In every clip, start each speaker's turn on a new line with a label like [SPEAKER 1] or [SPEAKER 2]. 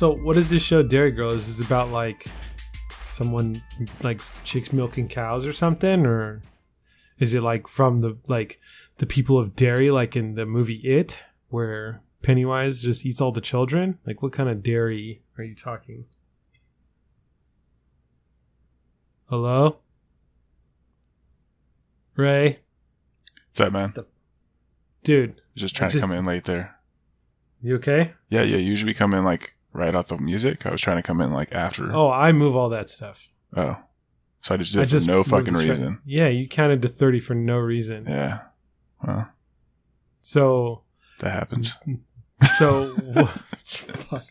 [SPEAKER 1] So what is this show, Dairy Girl? Is this about like someone like chicks milking cows or something, or is it like from the people of dairy, like in the movie It, where Pennywise just eats all the children? Like, what kind of dairy are you talking? Hello, Ray.
[SPEAKER 2] What's up, man?
[SPEAKER 1] Dude,
[SPEAKER 2] Just trying to come in late there.
[SPEAKER 1] You okay?
[SPEAKER 2] Yeah. Usually we come in like right off the music. I was trying to come in like after.
[SPEAKER 1] Oh, I move all that stuff.
[SPEAKER 2] Oh. So I just did it for no fucking reason.
[SPEAKER 1] Yeah, you counted to 30 for no reason.
[SPEAKER 2] Yeah. Well.
[SPEAKER 1] So.
[SPEAKER 2] That happens.
[SPEAKER 1] So. Fuck.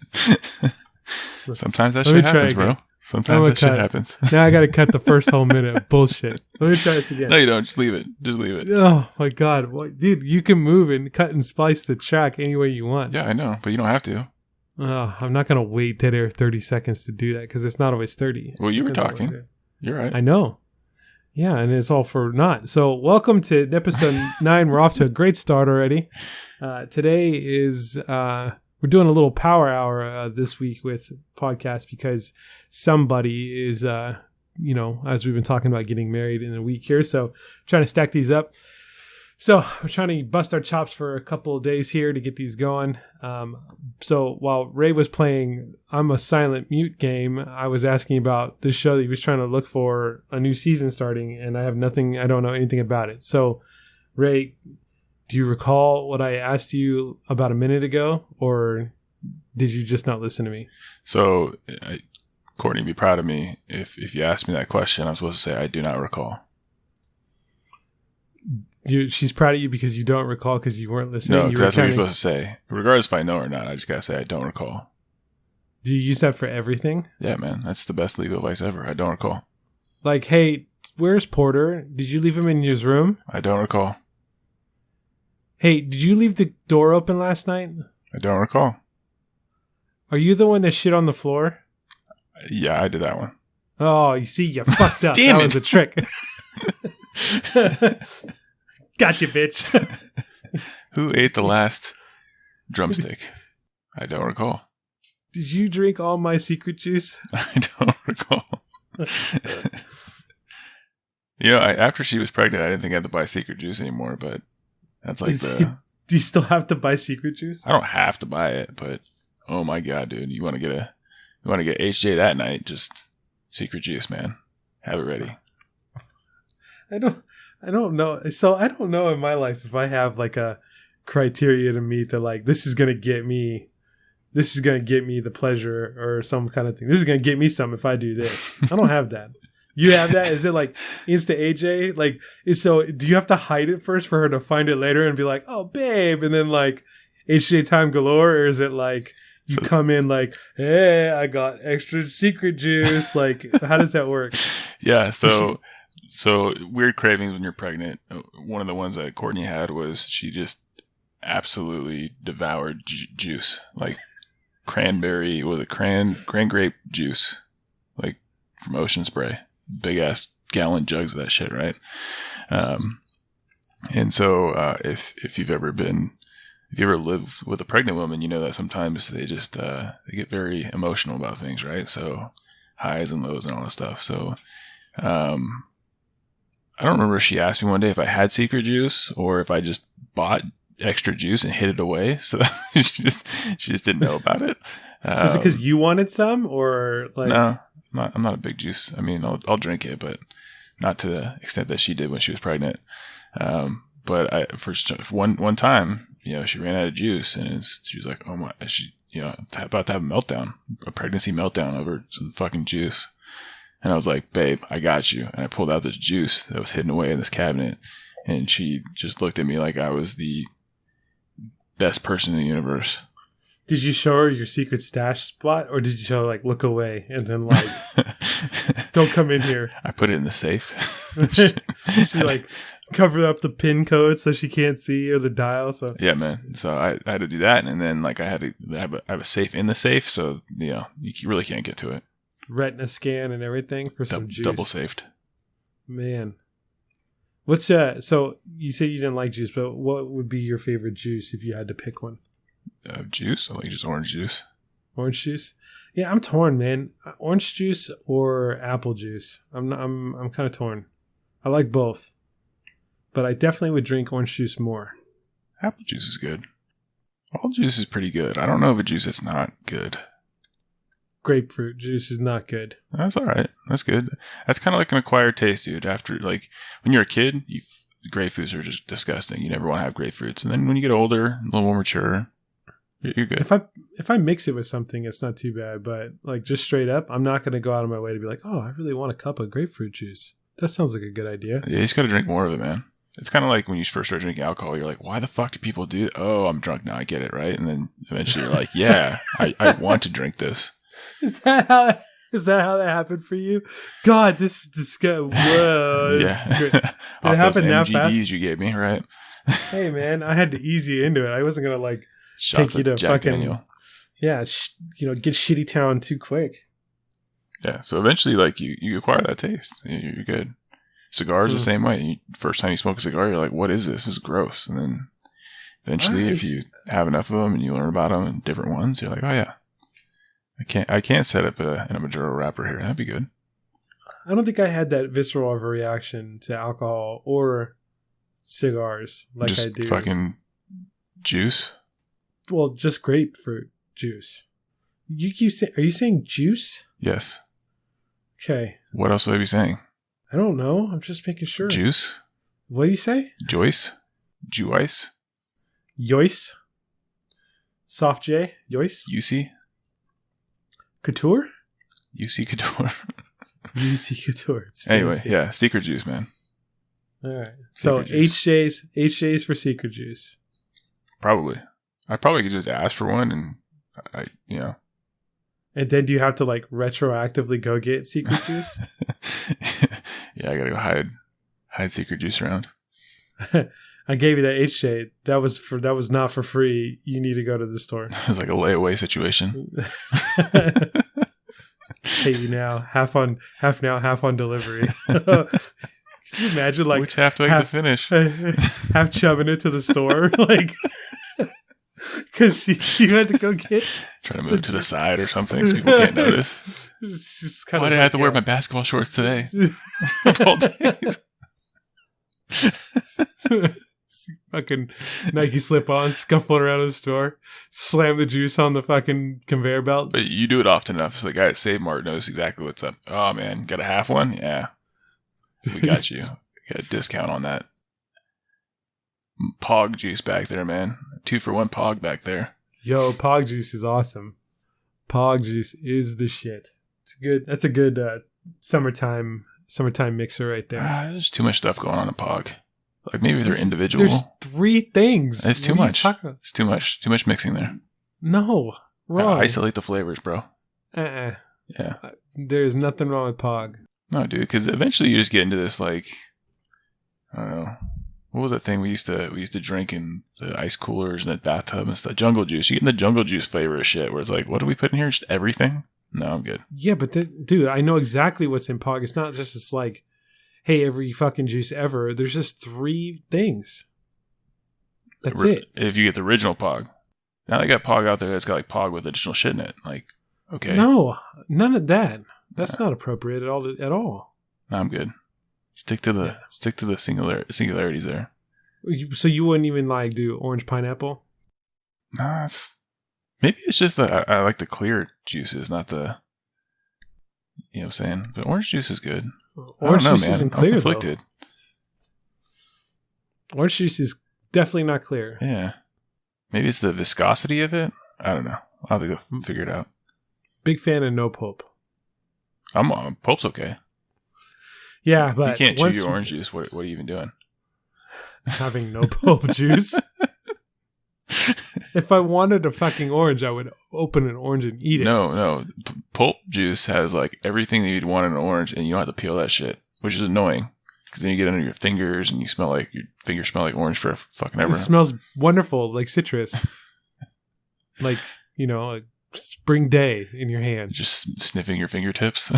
[SPEAKER 2] Sometimes that shit happens, bro. Sometimes that shit happens.
[SPEAKER 1] Now I got to cut the first whole minute of bullshit. Let me try this again.
[SPEAKER 2] No, you don't. Just leave it.
[SPEAKER 1] Oh, my God. Well, dude, you can move and cut and splice the track any way you want.
[SPEAKER 2] Yeah, I know. But you don't have to.
[SPEAKER 1] I'm not going to wait dead air 30 seconds to do that because it's not always 30.
[SPEAKER 2] Well, you were talking. You're right.
[SPEAKER 1] I know. Yeah, and it's all for naught. So welcome to episode 9. We're off to a great start already. Today is... we're doing a little power hour this week with podcast because somebody is, as we've been talking about getting married in a week here. So trying to stack these up. So we're trying to bust our chops for a couple of days here to get these going. So while Ray was playing I'm a Silent Mute game, I was asking about this show that he was trying to look for a new season starting, and I don't know anything about it. So Ray, do you recall what I asked you about a minute ago, or did you just not listen to me?
[SPEAKER 2] So, Courtney, be proud of me. If you asked me that question, I'm supposed to say I do not recall.
[SPEAKER 1] She's proud of you because you don't recall because you weren't listening.
[SPEAKER 2] No, that's what you're supposed to say. Regardless if I know or not, I just gotta say I don't recall.
[SPEAKER 1] Do you use that for everything?
[SPEAKER 2] Yeah, man. That's the best legal advice ever. I don't recall.
[SPEAKER 1] Like, hey, where's Porter? Did you leave him in his room?
[SPEAKER 2] I don't recall.
[SPEAKER 1] Hey, did you leave the door open last night?
[SPEAKER 2] I don't recall.
[SPEAKER 1] Are you the one that shit on the floor?
[SPEAKER 2] Yeah, I did that one.
[SPEAKER 1] Oh, you see, you fucked up.
[SPEAKER 2] Damn
[SPEAKER 1] that
[SPEAKER 2] it.
[SPEAKER 1] was a trick. Gotcha, bitch.
[SPEAKER 2] Who ate the last drumstick? I don't recall.
[SPEAKER 1] Did you drink all my secret juice?
[SPEAKER 2] I don't recall. After she was pregnant, I didn't think I had to buy secret juice anymore, but that's like
[SPEAKER 1] do you still have to buy secret juice?
[SPEAKER 2] I don't have to buy it, but oh my God, dude. You want to get HJ that night, just secret juice, man. Have it ready. I
[SPEAKER 1] don't know. So I don't know in my life if I have like a criteria to meet that like this is gonna get me the pleasure or some kind of thing. This is gonna get me some if I do this. I don't have that. You have that? Is it like Insta AJ? Like, so do you have to hide it first for her to find it later and be like, oh babe, and then like HJ time galore, or is it like you come in like, hey, I got extra secret juice? Like, how does that work?
[SPEAKER 2] Yeah, so weird cravings when you're pregnant. One of the ones that Courtney had was she just absolutely devoured juice, like cranberry with a cran grape juice, like from Ocean Spray, big ass gallon jugs of that shit, right? And so if you've ever lived with a pregnant woman, you know that sometimes they just they get very emotional about things, right? So highs and lows and all that stuff. So I don't remember if she asked me one day if I had secret juice or if I just bought extra juice and hid it away. So she just didn't know about it.
[SPEAKER 1] Is it because you wanted some, or like? No,
[SPEAKER 2] I'm not a big juice. I mean, I'll drink it, but not to the extent that she did when she was pregnant. But for one time, she ran out of juice, and she was like, "Oh my!" She about to have a meltdown, a pregnancy meltdown over some fucking juice. And I was like, babe, I got you. And I pulled out this juice that was hidden away in this cabinet. And she just looked at me like I was the best person in the universe.
[SPEAKER 1] Did you show her your secret stash spot? Or did you show her, like, look away and then, like, don't come in here?
[SPEAKER 2] I put it in the safe.
[SPEAKER 1] She, like, covered up the pin code so she can't see, or the dial. So
[SPEAKER 2] yeah, man. So I had to do that. And then, like, I had to have a safe in the safe. So, you really can't get to it.
[SPEAKER 1] Retina scan and everything for some juice.
[SPEAKER 2] Double safed.
[SPEAKER 1] Man. What's so you said you didn't like juice, but what would be your favorite juice if you had to pick one?
[SPEAKER 2] Juice? I like just orange juice.
[SPEAKER 1] Orange juice. Yeah, I'm torn, man. Orange juice or apple juice. I'm kind of torn. I like both, but I definitely would drink orange juice more.
[SPEAKER 2] Apple juice is good. All juice is pretty good. I don't know of a juice that's not good.
[SPEAKER 1] Grapefruit juice is not good.
[SPEAKER 2] That's all right. That's good. That's kind of like an acquired taste, dude. After, like, when you're a kid, grapefruits are just disgusting. You never want to have grapefruits. And then when you get older, a little more mature, you're good.
[SPEAKER 1] If I mix it with something, it's not too bad. But like just straight up, I'm not going to go out of my way to be like, oh, I really want a cup of grapefruit juice. That sounds like a good idea.
[SPEAKER 2] Yeah, you just got to drink more of it, man. It's kind of like when you first start drinking alcohol, you're like, why the fuck do people do that? Oh, I'm drunk now. I get it, right? And then eventually you're like, yeah, I want to drink this.
[SPEAKER 1] Is that how that happened for you? God, this is disgusting. Whoa.
[SPEAKER 2] Yeah.
[SPEAKER 1] Did it happen that fast?
[SPEAKER 2] MGDs you gave me, right?
[SPEAKER 1] Hey, man, I had to ease you into it. I wasn't going to like
[SPEAKER 2] Shots
[SPEAKER 1] take you to
[SPEAKER 2] Jack
[SPEAKER 1] fucking,
[SPEAKER 2] Daniel.
[SPEAKER 1] Yeah, get shitty town too quick.
[SPEAKER 2] Yeah, so eventually, like, you acquire that taste. You're good. Cigars the same way. First time you smoke a cigar, you're like, what is this? This is gross. And then eventually, if you have enough of them and you learn about them and different ones, you're like, oh, yeah. I can't set up an Maduro wrapper here. That'd be good.
[SPEAKER 1] I don't think I had that visceral of a reaction to alcohol or cigars like
[SPEAKER 2] just
[SPEAKER 1] I do.
[SPEAKER 2] Fucking juice?
[SPEAKER 1] Well, just grapefruit juice. You keep saying, are you saying juice?
[SPEAKER 2] Yes.
[SPEAKER 1] Okay.
[SPEAKER 2] What else would I be saying?
[SPEAKER 1] I don't know. I'm just making sure.
[SPEAKER 2] Juice?
[SPEAKER 1] What do you say?
[SPEAKER 2] Joyce? Juice?
[SPEAKER 1] Yoice? Soft J? Yoice?
[SPEAKER 2] UC?
[SPEAKER 1] Couture?
[SPEAKER 2] UC Couture.
[SPEAKER 1] UC Couture. It's
[SPEAKER 2] anyway,
[SPEAKER 1] fancy.
[SPEAKER 2] yeah. Secret juice, man.
[SPEAKER 1] All right. So HJ's for secret juice.
[SPEAKER 2] Probably. I probably could just ask for one and
[SPEAKER 1] And then do you have to like retroactively go get secret juice?
[SPEAKER 2] Yeah, I gotta go hide secret juice around.
[SPEAKER 1] I gave you that HJ. That was not for free. You need to go to the store.
[SPEAKER 2] It was like a layaway situation.
[SPEAKER 1] Pay you now, half now, half on delivery. Can you imagine like
[SPEAKER 2] which half do I get to finish?
[SPEAKER 1] Half chubbing it to the store, like because you had to go get
[SPEAKER 2] trying to move to the side or something so people can't notice.
[SPEAKER 1] Just
[SPEAKER 2] why did I have to wear my basketball shorts today? Of all days.
[SPEAKER 1] Fucking Nike slip-on, scuffling around the store, slam the juice on the fucking conveyor belt.
[SPEAKER 2] But you do it often enough, so the guy at Save Mart knows exactly what's up. Oh man, got a half one? Yeah, we got you. Got a discount on that. Pog juice back there, man. 2-for-1 Pog back there.
[SPEAKER 1] Yo, Pog juice is awesome. Pog juice is the shit. That's a good summertime mixer right there.
[SPEAKER 2] There's too much stuff going on in Pog. Like maybe they're individual.
[SPEAKER 1] There's 3 things.
[SPEAKER 2] It's too much. It's too much. Too much mixing there.
[SPEAKER 1] No, wrong.
[SPEAKER 2] Isolate the flavors, bro.
[SPEAKER 1] Yeah.
[SPEAKER 2] There's
[SPEAKER 1] nothing wrong with Pog.
[SPEAKER 2] No, dude, because eventually you just get into this like, I don't know, what was that thing we used to drink in the ice coolers and the bathtub and stuff? Jungle juice. You get in the jungle juice flavor of shit where it's like, what do we put in here? Just everything? No, I'm good.
[SPEAKER 1] Yeah, but dude, I know exactly what's in Pog. It's not just this like, hey, every fucking juice ever. There's just 3 things. That's it.
[SPEAKER 2] If you get the original Pog. Now they got Pog out there that's got like Pog with additional shit in it. Like, okay.
[SPEAKER 1] No, none of that. That's not appropriate at all.
[SPEAKER 2] No, I'm good. Stick to the singularities there.
[SPEAKER 1] So you wouldn't even like do orange pineapple?
[SPEAKER 2] Nah, maybe it's just that I like the clear juices, not the, you know what I'm saying? But orange juice is good.
[SPEAKER 1] Orange juice isn't clear,
[SPEAKER 2] I'm conflicted.
[SPEAKER 1] Though. Orange juice is definitely not clear.
[SPEAKER 2] Yeah. Maybe it's the viscosity of it. I don't know. I'll have to go figure it out.
[SPEAKER 1] Big fan of no pulp.
[SPEAKER 2] Pulp's okay.
[SPEAKER 1] Yeah, but
[SPEAKER 2] you can't chew your orange juice. What are you even doing?
[SPEAKER 1] Having no pulp juice. If I wanted a fucking orange, I would open an orange and eat it.
[SPEAKER 2] No. Pulp juice has like everything that you'd want in an orange, and you don't have to peel that shit, which is annoying. Because then you get under your fingers, and your fingers smell like orange for fucking ever.
[SPEAKER 1] It smells wonderful, like citrus. Like, a spring day in your hand.
[SPEAKER 2] Just sniffing your fingertips.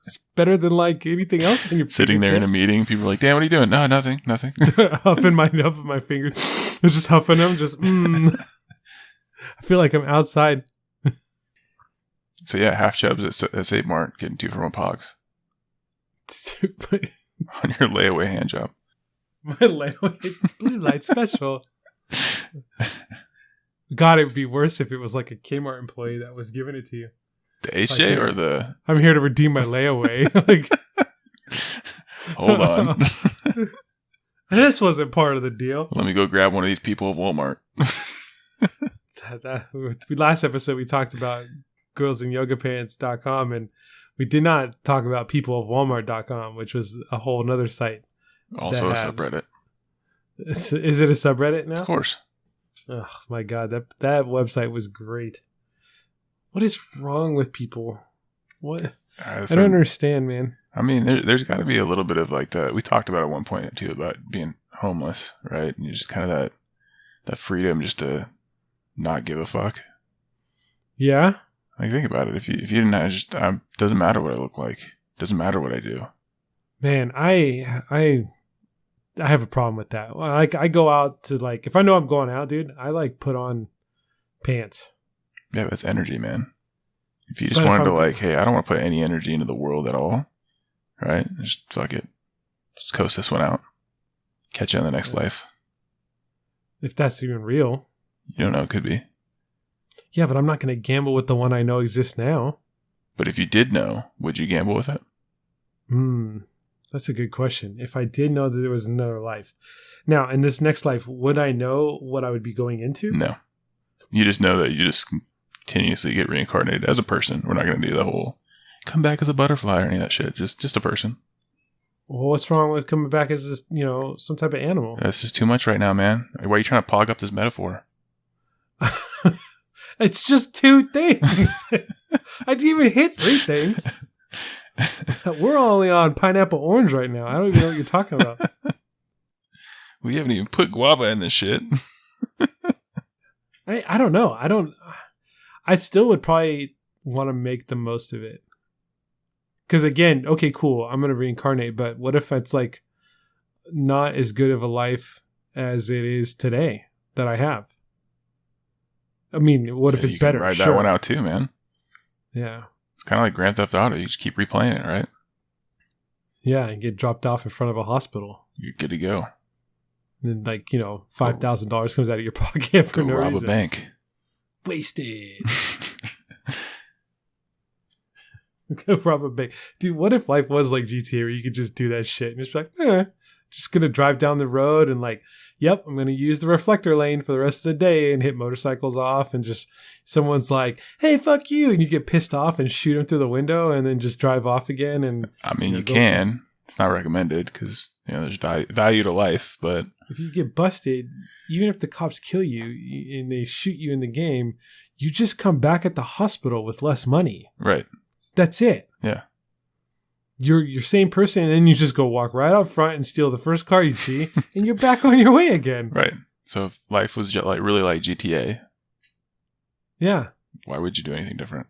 [SPEAKER 1] It's better than like anything else in your
[SPEAKER 2] sitting there in a meeting, people are like, "Damn, what are you doing?" No, nothing.
[SPEAKER 1] huffing my fingers. I'm just huffing them. Just I feel like I'm outside.
[SPEAKER 2] So yeah, half chubs at Save Mart getting 2 for $1 on your layaway hand job.
[SPEAKER 1] My layaway blue light special. God, it would be worse if it was like a Kmart employee that was giving it to you.
[SPEAKER 2] The HJ or the...
[SPEAKER 1] I'm here to redeem my layaway. Like,
[SPEAKER 2] hold on.
[SPEAKER 1] This wasn't part of the deal.
[SPEAKER 2] Let me go grab one of these people at Walmart.
[SPEAKER 1] Last episode, we talked about girlsinyogapants.com, and we did not talk about people of Walmart.com, which was a whole nother site.
[SPEAKER 2] Also a subreddit.
[SPEAKER 1] Is it a subreddit now?
[SPEAKER 2] Of course.
[SPEAKER 1] Oh my God, that website was great. What is wrong with people? What? I don't understand, man.
[SPEAKER 2] I mean, there's got to be a little bit of like we talked about at one point too about being homeless, right? And you just kind of that freedom just to not give a fuck.
[SPEAKER 1] Yeah.
[SPEAKER 2] Like, think about it. If you didn't have, just doesn't matter what I look like. Doesn't matter what I do.
[SPEAKER 1] Man, I have a problem with that. Like, I go out to, like, if I know I'm going out, dude, I like put on pants.
[SPEAKER 2] Yeah, that's energy, man. If you just wanted to, like, hey, I don't want to put any energy into the world at all, right? Just fuck it. Just coast this one out. Catch you on the next life.
[SPEAKER 1] If that's even real.
[SPEAKER 2] You don't know, it could be.
[SPEAKER 1] Yeah, but I'm not going to gamble with the one I know exists now.
[SPEAKER 2] But if you did know, would you gamble with it?
[SPEAKER 1] That's a good question. If I did know that there was another life. Now, in this next life, would I know what I would be going into?
[SPEAKER 2] No. You just know that you just continuously get reincarnated as a person. We're not going to do the whole come back as a butterfly or any of that shit. Just a person.
[SPEAKER 1] Well, what's wrong with coming back as this, some type of animal?
[SPEAKER 2] That's just too much right now, man. Why are you trying to pog up this metaphor?
[SPEAKER 1] It's just 2 things. I didn't even hit 3 things. We're only on pineapple orange right now. I don't even know what you're talking about.
[SPEAKER 2] We haven't even put guava in this shit.
[SPEAKER 1] I don't know. I still would probably want to make the most of it. Because again, okay, cool. I'm going to reincarnate. But what if it's like not as good of a life as it is today that I have? I mean, what if it's
[SPEAKER 2] you
[SPEAKER 1] better?
[SPEAKER 2] Can ride that one out too, man.
[SPEAKER 1] Yeah.
[SPEAKER 2] It's kind of like Grand Theft Auto. You just keep replaying it, right?
[SPEAKER 1] Yeah, and get dropped off in front of a hospital.
[SPEAKER 2] You're good to go.
[SPEAKER 1] And then, like, $5,000 comes out of your pocket for no reason.
[SPEAKER 2] Rob a bank.
[SPEAKER 1] Wasted. Go rob a bank. Dude, what if life was like GTA where you could just do that shit and just be like, just going to drive down the road and like, yep, I'm going to use the reflector lane for the rest of the day and hit motorcycles off, and just someone's like, hey, fuck you. And you get pissed off and shoot them through the window and then just drive off again. And
[SPEAKER 2] I mean, you can. It's not recommended because, there's value to life, but
[SPEAKER 1] if you get busted, even if the cops kill you and they shoot you in the game, you just come back at the hospital with less money.
[SPEAKER 2] Right.
[SPEAKER 1] That's it.
[SPEAKER 2] Yeah.
[SPEAKER 1] You're same person, and then you just go walk right out front and steal the first car you see, and you're back on your way again.
[SPEAKER 2] Right. So if life was just really like GTA,
[SPEAKER 1] yeah,
[SPEAKER 2] why would you do anything different?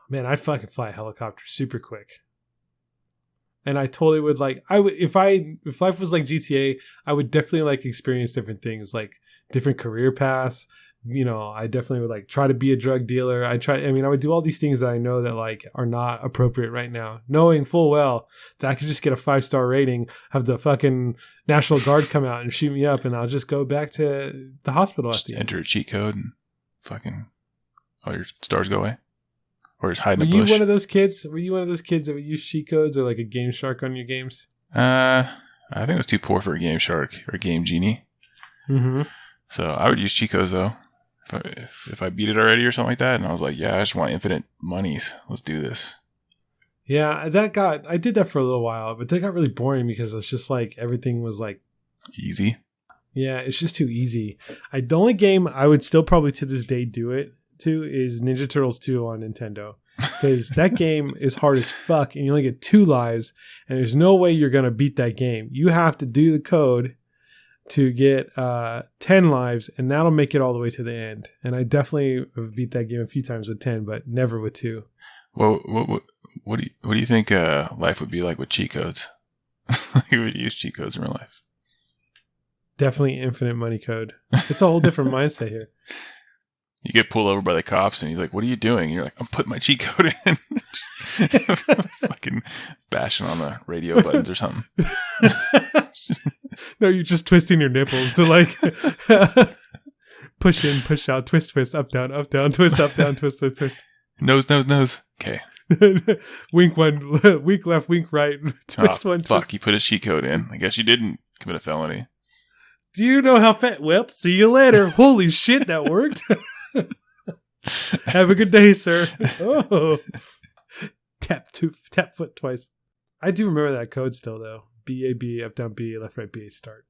[SPEAKER 1] Man, I'd fucking fly a helicopter super quick, and I totally would like. I would if life was like GTA, I would definitely like experience different things, like different career paths. I definitely would like try to be a drug dealer. I would do all these things that I know that like are not appropriate right now, knowing full well that I could just get a 5-star rating, have the fucking National Guard come out and shoot me up, and I'll just go back to the hospital.
[SPEAKER 2] Just enter a cheat code and fucking all your stars go away, or just hide in a bush.
[SPEAKER 1] Were you one of those kids that would use cheat codes or like a Game Shark on your games?
[SPEAKER 2] I think I was too poor for a Game Shark or a Game Genie.
[SPEAKER 1] Mm-hmm. So
[SPEAKER 2] I would use cheat codes though. If I beat it already or something like that, and I was like, yeah, I just want infinite monies. Let's do this.
[SPEAKER 1] Yeah, I did that for a little while, but that got really boring because it's just like everything was like
[SPEAKER 2] easy.
[SPEAKER 1] Yeah, it's just too easy. The only game I would still probably to this day do it to is Ninja Turtles 2 on Nintendo. Because that game is hard as fuck, and you only get 2 lives, and there's no way you're going to beat that game. You have to do the code to get 10 lives, and that'll make it all the way to the end. And I definitely have beat that game a few times with 10, but never with 2.
[SPEAKER 2] Well, what do you think life would be like with cheat codes? You would use cheat codes in real life.
[SPEAKER 1] Definitely infinite money code. It's a whole different mindset here.
[SPEAKER 2] You get pulled over by the cops, and he's like, "What are you doing?" And you're like, "I'm putting my cheat code in." Fucking bashing on the radio buttons or something.
[SPEAKER 1] No, you're just twisting your nipples to like push in, push out, twist, up, down, twist, up, down, twist, twist.
[SPEAKER 2] Nose. Okay.
[SPEAKER 1] Wink one, wink left, wink right, twist one.
[SPEAKER 2] Fuck,
[SPEAKER 1] twist.
[SPEAKER 2] you put his cheat code in. I guess you didn't commit a felony.
[SPEAKER 1] Do you know how fat? Well, see you later. Holy shit, that worked. Have a good day, sir. Oh, tap foot twice. I do remember that code still, though. B-A-B, up, down, B, left, right, B, start.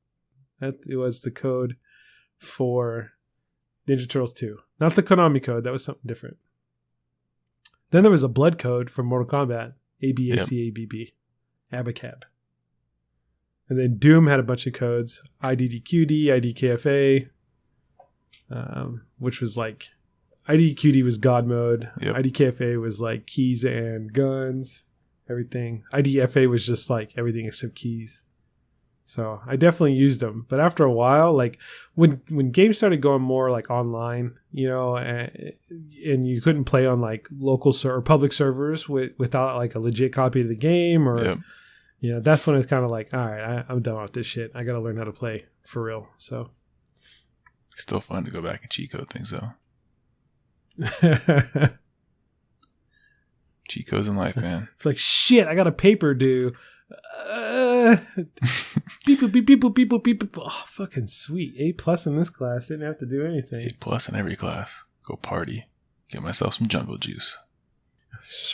[SPEAKER 1] That it was the code for Ninja Turtles 2. Not the Konami code. That was something different. Then there was a blood code for Mortal Kombat. A-B-A-C-A-B-B. Abacab. And then Doom had a bunch of codes. IDDQD, IDKFA, which was like... IDQD was God mode.
[SPEAKER 2] Yep.
[SPEAKER 1] IDKFA was like keys and guns. Everything. IDFA was just like everything except keys. So I definitely used them. But after a while, like when games started going more like online, you know, and you couldn't play on like local or public servers without like a legit copy of the game, or
[SPEAKER 2] Yep.
[SPEAKER 1] you know, that's when it's kind of like, all right, I'm done with this shit. I got to learn how to play for real. So
[SPEAKER 2] It's still fun to go back and cheat code things, though. Cheat codes in life, man.
[SPEAKER 1] It's like, shit, I got a paper due. Beep, beep, beep, beep, beep, beep. Oh, fucking sweet. A+ in this class. Didn't have to do anything.
[SPEAKER 2] A+ in every class. Go party. Get myself some jungle juice.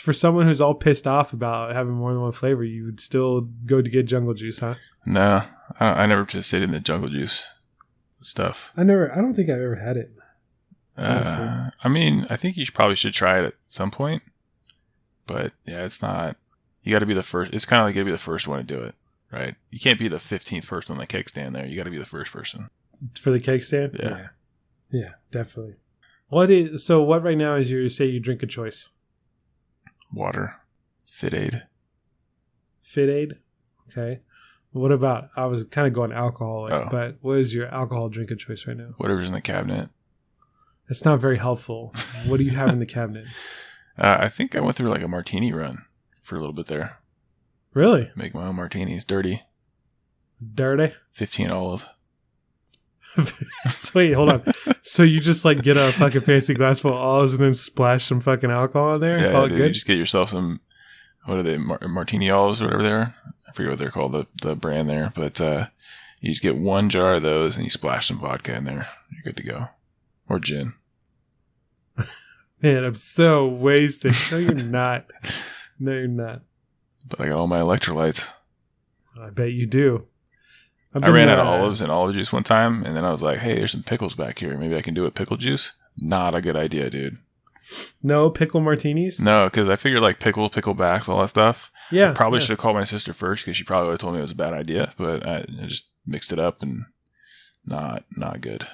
[SPEAKER 1] For someone who's all pissed off about having more than one flavor, you would still go to get jungle juice, huh?
[SPEAKER 2] No, I never participated in the jungle juice stuff.
[SPEAKER 1] I don't think I've ever had it.
[SPEAKER 2] I mean, I think you probably should try it at some point. But yeah, it's not. You got to be the first. It's kind of like you got to be the first one to do it, right? You can't be the 15th person on the cake stand there. You got to be the first person.
[SPEAKER 1] For the cake stand?
[SPEAKER 2] Yeah.
[SPEAKER 1] Yeah, definitely. What right now is your drink of choice?
[SPEAKER 2] Water. Fit Aid.
[SPEAKER 1] Fit Aid? Okay. What about, I was kind of going alcoholic, but what is your alcohol drink of choice right now?
[SPEAKER 2] Whatever's in the cabinet.
[SPEAKER 1] It's not very helpful. What do you have in the cabinet?
[SPEAKER 2] I think I went through like a martini run for a little bit there.
[SPEAKER 1] Really?
[SPEAKER 2] Make my own martinis. Dirty. 15 olive.
[SPEAKER 1] So wait, hold on. So you just like get a fucking fancy glass full of olives and then splash some fucking alcohol in there and call it
[SPEAKER 2] dude,
[SPEAKER 1] good?
[SPEAKER 2] You just get yourself some, what are they, martini olives or whatever they are? I forget what they're called, the brand there. But you just get one jar of those and you splash some vodka in there. You're good to go. Or gin.
[SPEAKER 1] Man, I'm so wasted. No, you're not. No, you're not.
[SPEAKER 2] But I got all my electrolytes.
[SPEAKER 1] I bet you do.
[SPEAKER 2] I ran out of olives and olive juice one time, and then I was like, hey, there's some pickles back here. Maybe I can do it pickle juice. Not a good idea, dude.
[SPEAKER 1] No pickle martinis?
[SPEAKER 2] No, because I figured like picklebacks, all that stuff.
[SPEAKER 1] Yeah.
[SPEAKER 2] I probably should have called my sister first, because she probably would have told me it was a bad idea, but I just mixed it up and not good.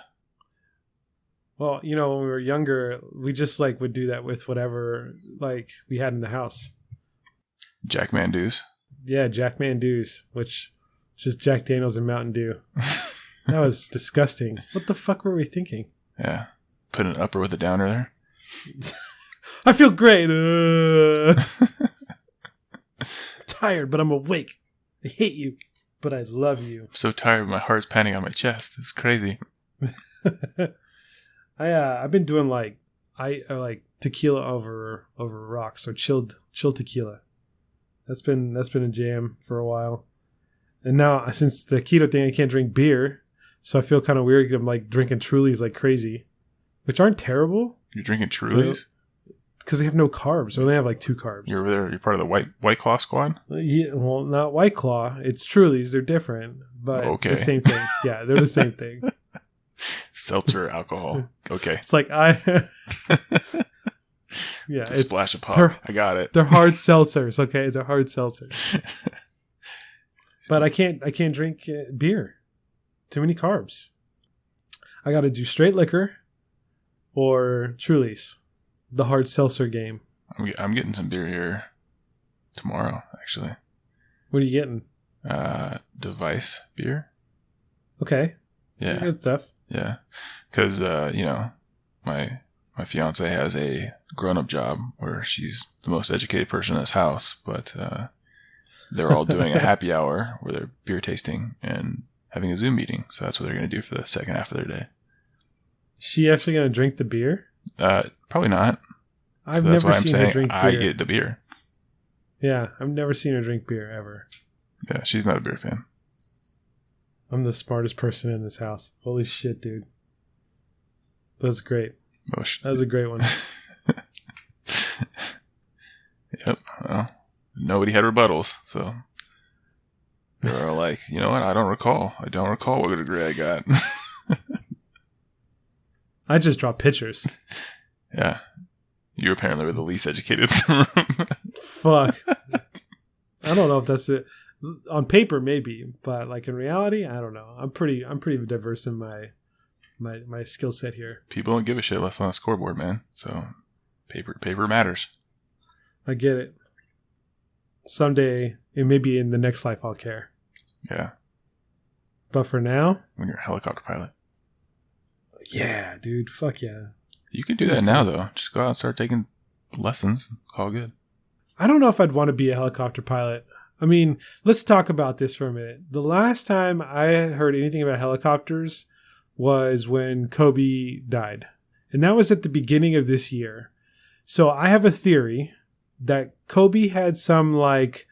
[SPEAKER 1] Well, you know, when we were younger, we just like would do that with whatever like we had in the house.
[SPEAKER 2] Jack Mandews.
[SPEAKER 1] Yeah, Jack Mandews, which is just Jack Daniels and Mountain Dew. That was disgusting. What the fuck were we thinking?
[SPEAKER 2] Yeah. Put an upper with a downer there.
[SPEAKER 1] I feel great. Tired, but I'm awake. I hate you, but I love you.
[SPEAKER 2] I'm so tired, my heart's pounding on my chest. It's crazy.
[SPEAKER 1] I've been doing like tequila over rocks, or chilled tequila. That's been a jam for a while. And now since the keto thing, I can't drink beer, so I feel kind of weird. I'm like drinking Trulies like crazy, which aren't terrible.
[SPEAKER 2] You're drinking Trulies?
[SPEAKER 1] Because they have no carbs. Or they have like 2 carbs.
[SPEAKER 2] You're over there. You're part of the White Claw squad?
[SPEAKER 1] Yeah, well, not White Claw. It's Trulies. They're different, but
[SPEAKER 2] okay.
[SPEAKER 1] The same thing. Yeah, they're the same thing.
[SPEAKER 2] Seltzer alcohol. Okay.
[SPEAKER 1] It's like yeah,
[SPEAKER 2] it's a splash of pop. I got it.
[SPEAKER 1] They're hard seltzers, okay? They're hard seltzers. But I can't drink beer. Too many carbs. I got to do straight liquor or Trulies. The hard seltzer game.
[SPEAKER 2] I'm getting some beer here tomorrow, actually.
[SPEAKER 1] What are you getting?
[SPEAKER 2] Device beer.
[SPEAKER 1] Okay.
[SPEAKER 2] Yeah.
[SPEAKER 1] Good stuff.
[SPEAKER 2] Yeah. Because, you know, my my fiance has a grown-up job where she's the most educated person in this house, but they're all doing a happy hour where they're beer tasting and having a Zoom meeting. So that's what they're going to do for the second half of their day.
[SPEAKER 1] Is she actually going to drink the beer?
[SPEAKER 2] Probably not.
[SPEAKER 1] I've never seen her drink beer.
[SPEAKER 2] I get the beer.
[SPEAKER 1] Yeah, I've never seen her drink beer ever.
[SPEAKER 2] Yeah, she's not a beer fan.
[SPEAKER 1] I'm the smartest person in this house. Holy shit, dude. That's great. That was a great one.
[SPEAKER 2] Yep. Well, nobody had rebuttals, so they were all like, you know what? I don't recall what degree I got.
[SPEAKER 1] I just draw pictures.
[SPEAKER 2] Yeah. You apparently were the least educated in the room.
[SPEAKER 1] Fuck. I don't know if that's it. On paper, maybe, but like in reality, I don't know. I'm pretty diverse in my skill set here.
[SPEAKER 2] People don't give a shit less on a scoreboard, man. So paper matters.
[SPEAKER 1] I get it. Someday, it may be in the next life I'll care.
[SPEAKER 2] Yeah.
[SPEAKER 1] But for now,
[SPEAKER 2] when you're a helicopter pilot.
[SPEAKER 1] Yeah, dude. Fuck yeah.
[SPEAKER 2] You can do that now, though. Just go out and start taking lessons. All good.
[SPEAKER 1] I don't know if I'd want to be a helicopter pilot. I mean, let's talk about this for a minute. The last time I heard anything about helicopters was when Kobe died. And that was at the beginning of this year. So I have a theory that Kobe had some like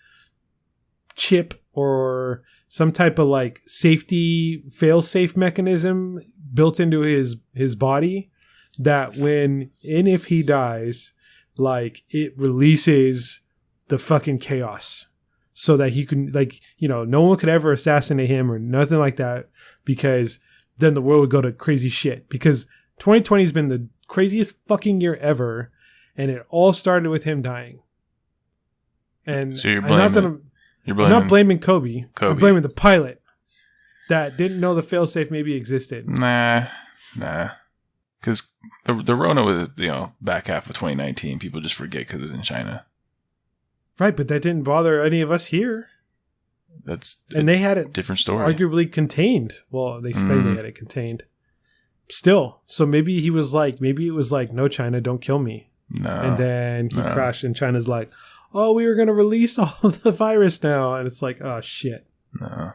[SPEAKER 1] chip or some type of like safety fail-safe mechanism built into his body that when and if he dies, like it releases the fucking chaos so that he can, like, you know, no one could ever assassinate him or nothing like that, because then the world would go to crazy shit. Because 2020 has been the craziest fucking year ever, and it all started with him dying. And
[SPEAKER 2] so
[SPEAKER 1] I'm not blaming Kobe. I'm blaming the pilot that didn't know the failsafe maybe existed.
[SPEAKER 2] Nah. Because the Rona was, you know, back half of 2019. People just forget because it was in China.
[SPEAKER 1] Right, but that didn't bother any of us here.
[SPEAKER 2] And
[SPEAKER 1] they had it
[SPEAKER 2] different story.
[SPEAKER 1] Arguably contained. Well, they claimed they had it contained. Still, so maybe it was like, no, China, don't kill me.
[SPEAKER 2] No.
[SPEAKER 1] And then he crashed, and China's like, oh, we were going to release all of the virus now. And it's like, oh, shit.
[SPEAKER 2] No.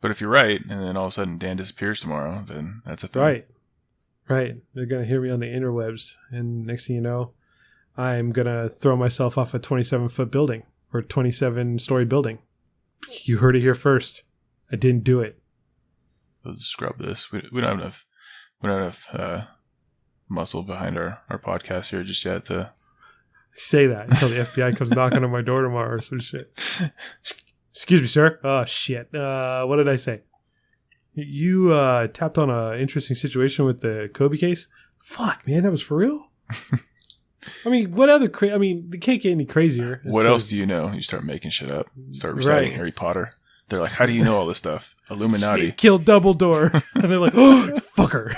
[SPEAKER 2] But if you're right, and then all of a sudden Dan disappears tomorrow, then that's a thing.
[SPEAKER 1] Right. They're going to hear me on the interwebs. And next thing you know, I'm going to throw myself off a 27-foot building or 27-story building. You heard it here first. I didn't do it.
[SPEAKER 2] Let's scrub this. We don't have enough muscle behind our podcast here just yet to
[SPEAKER 1] say that until the FBI comes knocking on my door tomorrow or some shit. Excuse me, sir. Oh, shit. What did I say? You tapped on an interesting situation with the Kobe case? Fuck, man, that was for real? I mean, what other... it can't get any crazier.
[SPEAKER 2] What else do you know? You start making shit up. Start reciting Harry Potter. They're like, how do you know all this stuff? Illuminati.
[SPEAKER 1] Snake killed Dumbledore. And they're like, oh, fucker.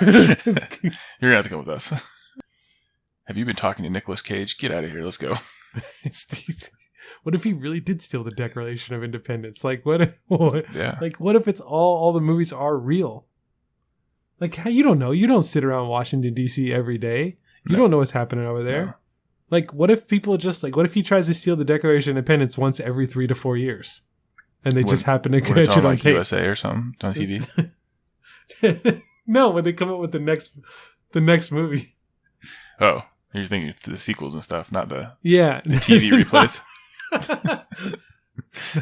[SPEAKER 2] You're going to have to come with us. Have you been talking to Nicolas Cage? Get out of here. Let's go.
[SPEAKER 1] What if he really did steal the Declaration of Independence? Like, what if it's all the movies are real? Like, how, you don't know. You don't sit around Washington, D.C. every day. You don't know what's happening over there. No. Like, what if people just, like, what if he tries to steal the Declaration of Independence once every 3 to 4 years? And they just happen to catch it on
[SPEAKER 2] like
[SPEAKER 1] tape.
[SPEAKER 2] USA or something on TV?
[SPEAKER 1] No, when they come up with the next movie.
[SPEAKER 2] Oh, you're thinking the sequels and stuff, not the
[SPEAKER 1] TV
[SPEAKER 2] replays.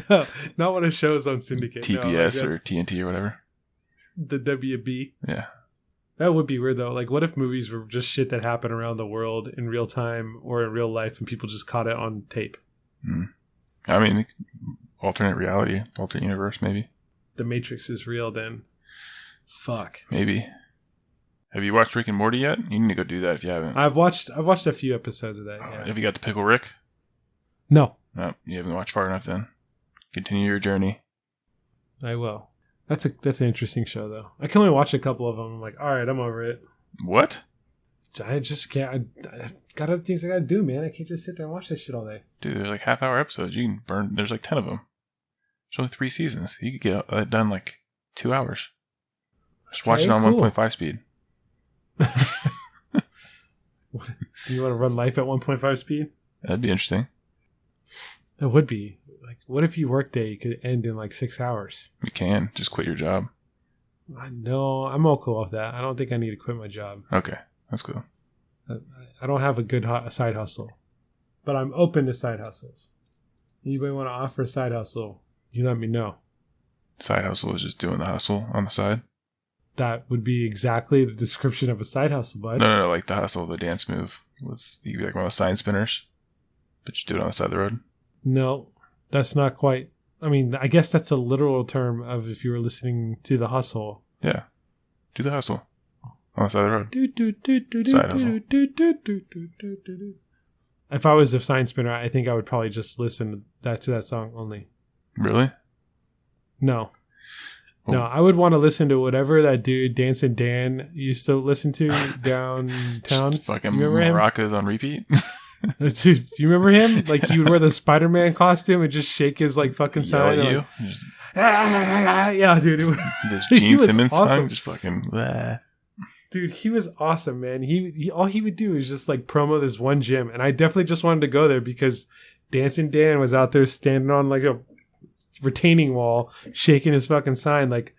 [SPEAKER 1] No, not when a show's on Syndicate.
[SPEAKER 2] TBS or TNT or whatever.
[SPEAKER 1] The WB.
[SPEAKER 2] Yeah.
[SPEAKER 1] That would be weird, though. Like, what if movies were just shit that happened around the world in real time or in real life and people just caught it on tape?
[SPEAKER 2] I mean, alternate reality, alternate universe, maybe.
[SPEAKER 1] The Matrix is real, then. Fuck.
[SPEAKER 2] Maybe. Have you watched Rick and Morty yet? You need to go do that if you haven't.
[SPEAKER 1] I've watched a few episodes of that, yeah.
[SPEAKER 2] Have you got to Pickle Rick?
[SPEAKER 1] No.
[SPEAKER 2] No, you haven't watched far enough then. Continue your journey.
[SPEAKER 1] I will. That's an interesting show, though. I can only watch a couple of them. I'm like, all right, I'm over it.
[SPEAKER 2] What?
[SPEAKER 1] I just can't. I got other things I got to do, man. I can't just sit there and watch this shit all day.
[SPEAKER 2] Dude, they're like half-hour episodes. You can burn. There's like 10 of them. There's only 3 seasons. You could get that done like 2 hours. Just watch it on 1.5 speed.
[SPEAKER 1] Do you want to run life at 1.5 speed?
[SPEAKER 2] That'd be interesting.
[SPEAKER 1] It would be. Like, what if your workday could end in like 6 hours?
[SPEAKER 2] You can. Just quit your job.
[SPEAKER 1] No, I'm all cool with that. I don't think I need to quit my job.
[SPEAKER 2] Okay. That's cool.
[SPEAKER 1] I don't have a good side hustle, but I'm open to side hustles. Anybody want to offer a side hustle? You let me know. Side
[SPEAKER 2] hustle is just doing the hustle on the side?
[SPEAKER 1] That would be exactly the description of a side hustle, bud.
[SPEAKER 2] No, like the hustle, the dance move. You could be like one of those sign spinners, but you do it on the side of the road.
[SPEAKER 1] No, that's not quite. I mean, I guess that's a literal term of if you were listening to the hustle.
[SPEAKER 2] Yeah. Do the hustle on the side of the road. Side hustle.
[SPEAKER 1] If I was a sign spinner, I think I would probably just listen to that song only.
[SPEAKER 2] Really?
[SPEAKER 1] No. No, I would want to listen to whatever that dude Dancing Dan used to listen to downtown.
[SPEAKER 2] Fucking maracas on repeat.
[SPEAKER 1] Dude, do you remember him? Like he would wear the Spider-Man costume and just shake his like fucking sign. Like, yeah, dude.
[SPEAKER 2] This Gene Simmons song, just fucking.
[SPEAKER 1] Dude, he was awesome, man. He all he would do is just like promo this one gym, and I definitely just wanted to go there because Dancing Dan was out there standing on like a retaining wall, shaking his fucking sign like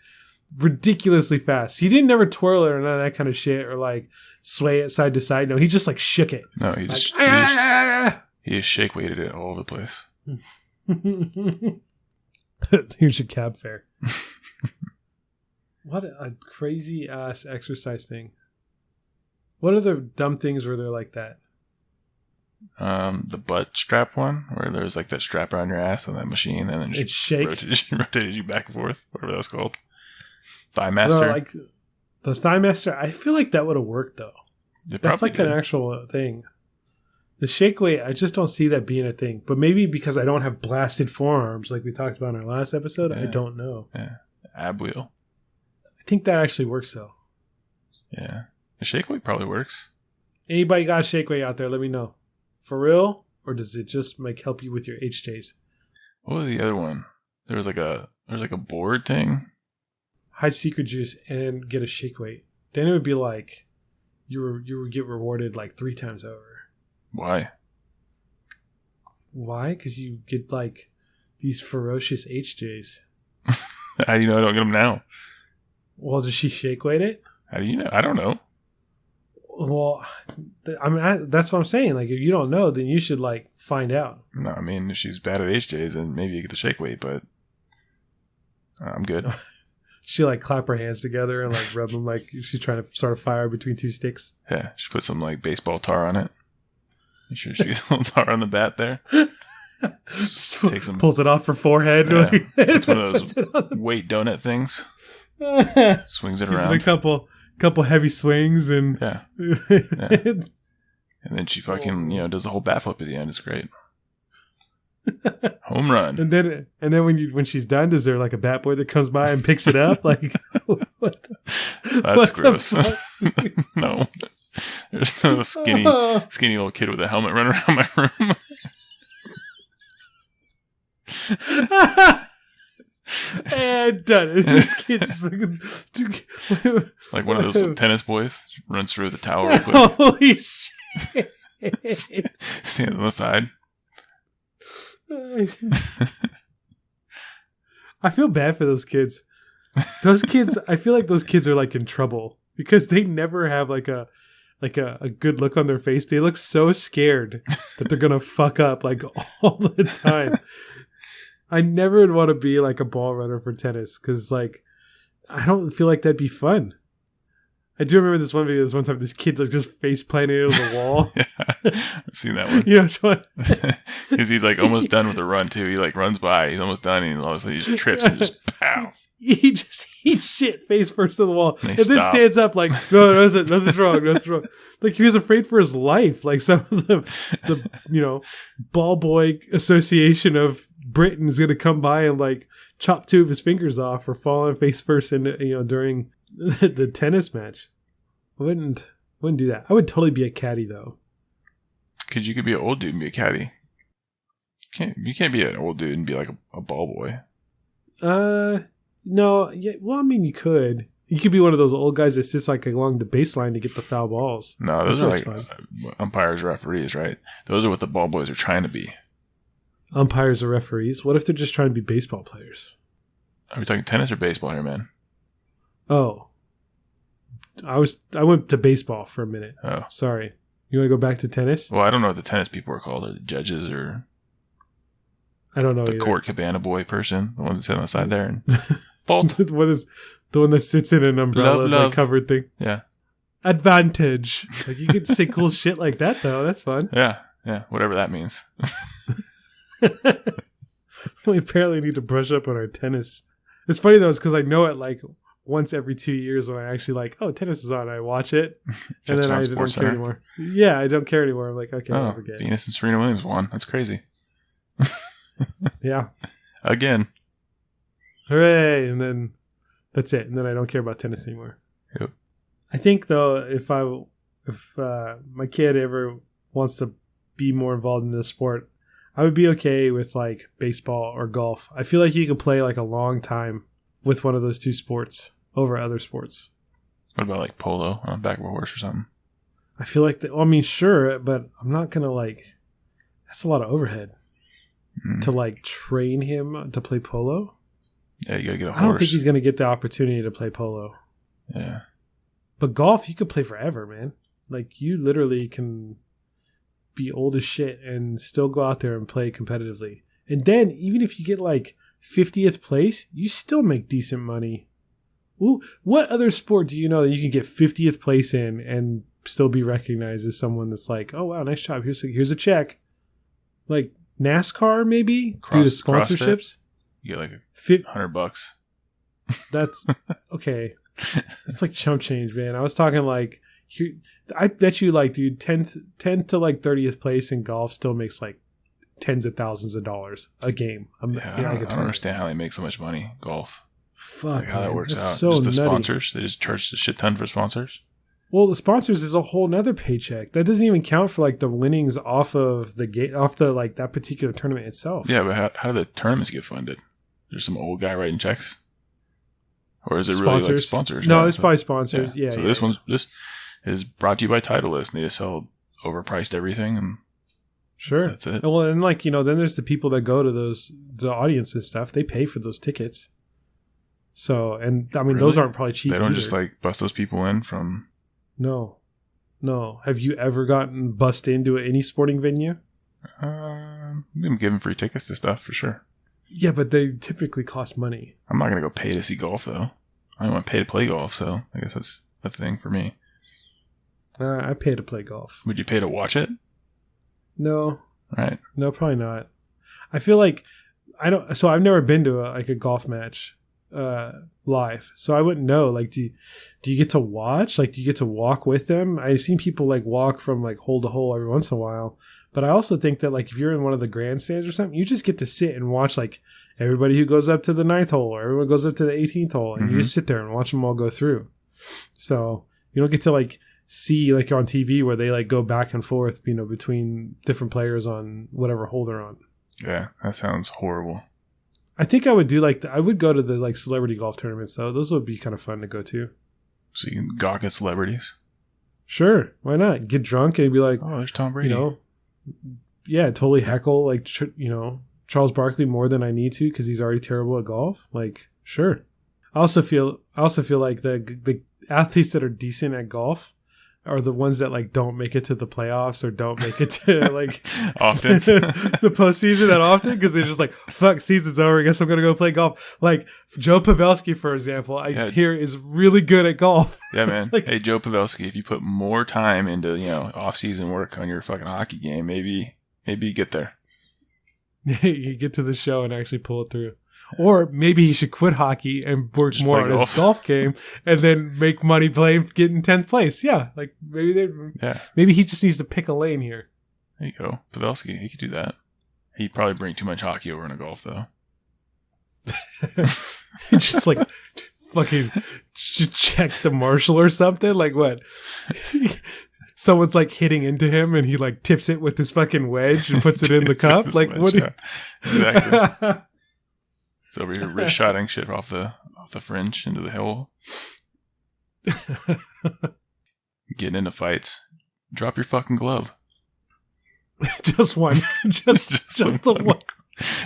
[SPEAKER 1] ridiculously fast. He didn't never twirl it or none of that kind of shit or like sway it side to side. No, he just like shook it.
[SPEAKER 2] No, he just he just shake weighted it all over the place.
[SPEAKER 1] Here's your cab fare. What a crazy ass exercise thing. What other dumb things were there like that?
[SPEAKER 2] The butt strap one, where there's like that strap around your ass on that machine, and then just rotated you back and forth, whatever that was called. Thigh Master.
[SPEAKER 1] No, like the Thigh Master. I feel like that would have worked though. That's like an actual thing. The shake weight, I just don't see that being a thing. But maybe because I don't have blasted forearms, like we talked about in our last episode, I don't know.
[SPEAKER 2] Yeah, ab wheel.
[SPEAKER 1] I think that actually works though.
[SPEAKER 2] Yeah, the shake weight probably works.
[SPEAKER 1] Anybody got a shake weight out there? Let me know. For real? Or does it just like help you with your HJs?
[SPEAKER 2] What was the other one? There was like a board thing.
[SPEAKER 1] Hide secret juice and get a shake weight. Then it would be like you would get rewarded like 3 times over.
[SPEAKER 2] Why?
[SPEAKER 1] Why? Because you get like these ferocious HJs.
[SPEAKER 2] How do you know I don't get them now?
[SPEAKER 1] Well, does she shake weight it?
[SPEAKER 2] How do you know? I don't know.
[SPEAKER 1] Well, I mean, that's what I'm saying. Like, if you don't know, then you should like find out.
[SPEAKER 2] No, I mean, if she's bad at HJs, then maybe you get the shake weight, but I'm good.
[SPEAKER 1] She like clap her hands together and like rub them like she's trying to start a fire between 2 sticks.
[SPEAKER 2] Yeah, she put some like baseball tar on it. Make sure she gets a little tar on the bat there.
[SPEAKER 1] Pulls it off her forehead.
[SPEAKER 2] Yeah, it's one of those weight donut things. Swings it around.
[SPEAKER 1] A couple heavy swings and
[SPEAKER 2] yeah. And then she fucking does the whole bat flip at the end. It's great. Home run.
[SPEAKER 1] And then when she's done, is there like a bat boy that comes by and picks it up? Like what
[SPEAKER 2] that's gross. No, there's no skinny little kid with a helmet running around my room.
[SPEAKER 1] And done. This kid just
[SPEAKER 2] like one of those tennis boys runs through the towel real quick.
[SPEAKER 1] Holy shit!
[SPEAKER 2] Stands on the side.
[SPEAKER 1] I feel bad for those kids. I feel like those kids are like in trouble because they never have like a good look on their face. They look so scared that they're gonna fuck up like all the time. I never would want to be like a ball runner for tennis because like I don't feel like that'd be fun. I do remember this one video. This one time, this kid like just face planted into the wall.
[SPEAKER 2] Yeah, I've seen that one.
[SPEAKER 1] You know which one?
[SPEAKER 2] Because he's like almost done with the run too. He like runs by, he's almost done, and all of a sudden he just trips and just pow.
[SPEAKER 1] He just eats shit face first to the wall, and then stands up like, no, nothing's wrong, nothing's wrong. Like he was afraid for his life. Like some of the ball boy association of Britain is gonna come by and like chop 2 of his fingers off for falling face first in during the tennis match. I wouldn't do that. I would totally be a caddy though.
[SPEAKER 2] Because you could be an old dude and be a caddy. You can't be an old dude and be like a ball boy.
[SPEAKER 1] No. Yeah. Well, I mean, you could. You could be one of those old guys that sits like along the baseline to get the foul balls.
[SPEAKER 2] No, those are like umpires, referees, right? Those are what the ball boys are trying to be.
[SPEAKER 1] Umpires or referees? What if they're just trying to be baseball players?
[SPEAKER 2] Are we talking tennis or baseball here, man?
[SPEAKER 1] Oh. I went to baseball for a minute.
[SPEAKER 2] Oh.
[SPEAKER 1] Sorry. You want to go back to tennis?
[SPEAKER 2] Well, I don't know what the tennis people are called. Are the judges or...
[SPEAKER 1] I don't know
[SPEAKER 2] the
[SPEAKER 1] either.
[SPEAKER 2] court cabana boy person, the one that sits on the side there. And fault.
[SPEAKER 1] What is the one that sits in an umbrella
[SPEAKER 2] love.
[SPEAKER 1] Like, covered thing?
[SPEAKER 2] Yeah.
[SPEAKER 1] Advantage. Like you can say cool shit like that though. That's fun.
[SPEAKER 2] Yeah. Whatever that means.
[SPEAKER 1] We apparently need to brush up on our tennis. It's funny though, because I know it like once every 2 years when I actually like, oh, tennis is on. I watch it, and then I don't care anymore. Yeah, I don't care anymore. I'm like, okay, I'll forget.
[SPEAKER 2] Venus and Serena Williams won. That's crazy.
[SPEAKER 1] Yeah.
[SPEAKER 2] Again.
[SPEAKER 1] Hooray! And then that's it. And then I don't care about tennis anymore.
[SPEAKER 2] Yep.
[SPEAKER 1] I think though, if my kid ever wants to be more involved in the sport, I would be okay with like baseball or golf. I feel like you could play like a long time with one of those two sports over other sports.
[SPEAKER 2] What about like polo on the back of a horse or something?
[SPEAKER 1] I feel like sure, but I'm not gonna like. That's a lot of overhead to like train him to play polo.
[SPEAKER 2] Yeah, you gotta get a horse.
[SPEAKER 1] I don't think he's gonna get the opportunity to play polo.
[SPEAKER 2] Yeah,
[SPEAKER 1] but golf, you could play forever, man. Like you literally can be old as shit and still go out there and play competitively. And then even if you get like 50th place, you still make decent money. Ooh, what other sport do you know that you can get 50th place in and still be recognized as someone that's like, oh wow, nice job. Here's a check. Like NASCAR, maybe due to sponsorships. CrossFit?
[SPEAKER 2] You get like $100.
[SPEAKER 1] That's okay. It's like chump change, man. I was talking like, I bet you like, dude, 10th to like 30th place in golf still makes like tens of thousands of dollars a game.
[SPEAKER 2] I don't understand how they make so much money. Golf.
[SPEAKER 1] Fuck,
[SPEAKER 2] like how that works out.
[SPEAKER 1] So
[SPEAKER 2] just the
[SPEAKER 1] nutty.
[SPEAKER 2] Sponsors. They just charge a shit ton for sponsors.
[SPEAKER 1] Well, the sponsors is a whole nother paycheck. That doesn't even count for like the winnings off of like that particular tournament itself.
[SPEAKER 2] Yeah, but how do the tournaments get funded? There's some old guy writing checks, or is it really like sponsors?
[SPEAKER 1] No, it's probably sponsors. Yeah.
[SPEAKER 2] So this is brought to you by Titleist, and they just sell overpriced everything, and
[SPEAKER 1] sure,
[SPEAKER 2] that's it.
[SPEAKER 1] Well, and like then there's the people that go to the audience and stuff. They pay for those tickets. So, and I mean, those aren't probably cheap.
[SPEAKER 2] They don't
[SPEAKER 1] either.
[SPEAKER 2] Just like bust those people in from.
[SPEAKER 1] No. Have you ever gotten bussed into any sporting venue?
[SPEAKER 2] We've been given free tickets to stuff for sure.
[SPEAKER 1] Yeah, but they typically cost money.
[SPEAKER 2] I'm not gonna go pay to see golf though. I don't want to pay to play golf, so I guess that's a thing for me.
[SPEAKER 1] I pay to play golf.
[SPEAKER 2] Would you pay to watch it?
[SPEAKER 1] No.
[SPEAKER 2] Right.
[SPEAKER 1] No, probably not. I feel like So I've never been to a golf match live, so I wouldn't know. Like, do you get to watch? Like, do you get to walk with them? I've seen people like walk from like hole to hole every once in a while, but I also think that like if you're in one of the grandstands or something, you just get to sit and watch like everybody who goes up to the 9th hole or everyone goes up to the 18th hole, and you just sit there and watch them all go through. So you don't get to like see like on TV where they like go back and forth, between different players on whatever hole they're on.
[SPEAKER 2] Yeah, that sounds horrible.
[SPEAKER 1] I think I would do I would go to the like celebrity golf tournaments though. Those would be kind of fun to go to.
[SPEAKER 2] So you can gawk at celebrities?
[SPEAKER 1] Sure, why not? Get drunk and be like,
[SPEAKER 2] oh, there's Tom Brady.
[SPEAKER 1] Yeah, totally heckle like Charles Barkley more than I need to because he's already terrible at golf. Like, sure. I also feel like the athletes that are decent at golf are the ones that like don't make it to the playoffs or don't make it to like
[SPEAKER 2] often
[SPEAKER 1] the postseason that often because they're just like, fuck, season's over. I guess I'm gonna go play golf. Like Joe Pavelski, for example, I hear is really good at golf.
[SPEAKER 2] Yeah, man. Like, hey, Joe Pavelski, if you put more time into off-season work on your fucking hockey game, maybe you get there.
[SPEAKER 1] You get to the show and actually pull it through. Or maybe he should quit hockey and work more on his golf game and then make money getting 10th place. Yeah, like maybe he just needs to pick a lane here.
[SPEAKER 2] There you go. Pavelski, he could do that. He'd probably bring too much hockey over in a golf, though.
[SPEAKER 1] Just like fucking check the marshal or something. Like what? Someone's like hitting into him and he like tips it with his fucking wedge and puts it in the cup. Like what?
[SPEAKER 2] Exactly. He's over here wrist shotting shit off the fringe into the hole. Getting into fights. Drop your fucking glove.
[SPEAKER 1] Just one. Just the one.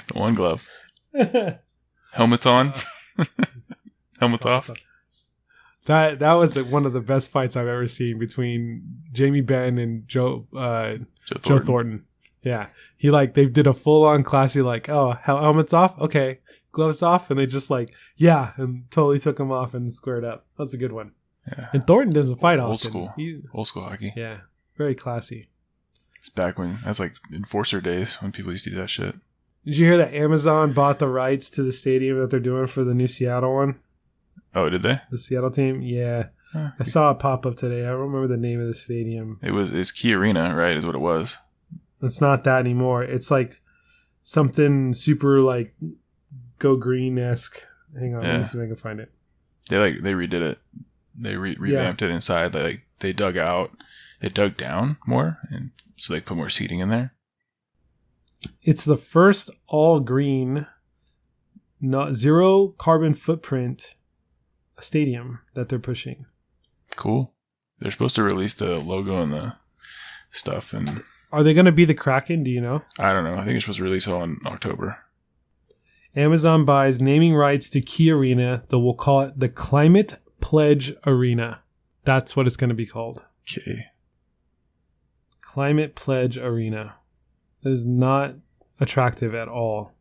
[SPEAKER 2] The one glove. Helmets on. Helmets off.
[SPEAKER 1] That was one of the best fights I've ever seen between Jamie Benn and Joe Thornton. Yeah. They did a full on classy helmets off? Okay. Gloves off? And they just yeah, and totally took them off and squared up. That's a good one.
[SPEAKER 2] Yeah.
[SPEAKER 1] And Thornton doesn't fight
[SPEAKER 2] old
[SPEAKER 1] often.
[SPEAKER 2] School. Old school hockey.
[SPEAKER 1] Yeah. Very classy.
[SPEAKER 2] It's back when, that's Enforcer days when people used to do that shit.
[SPEAKER 1] Did you hear that Amazon bought the rights to the stadium that they're doing for the new Seattle one?
[SPEAKER 2] Oh, did they?
[SPEAKER 1] The Seattle team? Yeah. I saw it pop up today. I don't remember the name of the stadium.
[SPEAKER 2] It's Key Arena, right? Is what it was.
[SPEAKER 1] It's not that anymore. It's something super Go Green-esque. Hang on, let me see if I can find it.
[SPEAKER 2] They redid it. They revamped it inside. They dug out. They dug down more, and so they put more seating in there.
[SPEAKER 1] It's the first all green, zero carbon footprint stadium that they're pushing.
[SPEAKER 2] Cool. They're supposed to release the logo and the stuff. And
[SPEAKER 1] are they going to be the Kraken? Do you know?
[SPEAKER 2] I don't know. I think it's supposed to release all in October.
[SPEAKER 1] Amazon buys naming rights to Key Arena. We'll call it the Climate Pledge Arena. That's what it's going to be called.
[SPEAKER 2] Okay.
[SPEAKER 1] Climate Pledge Arena. That is not attractive at all.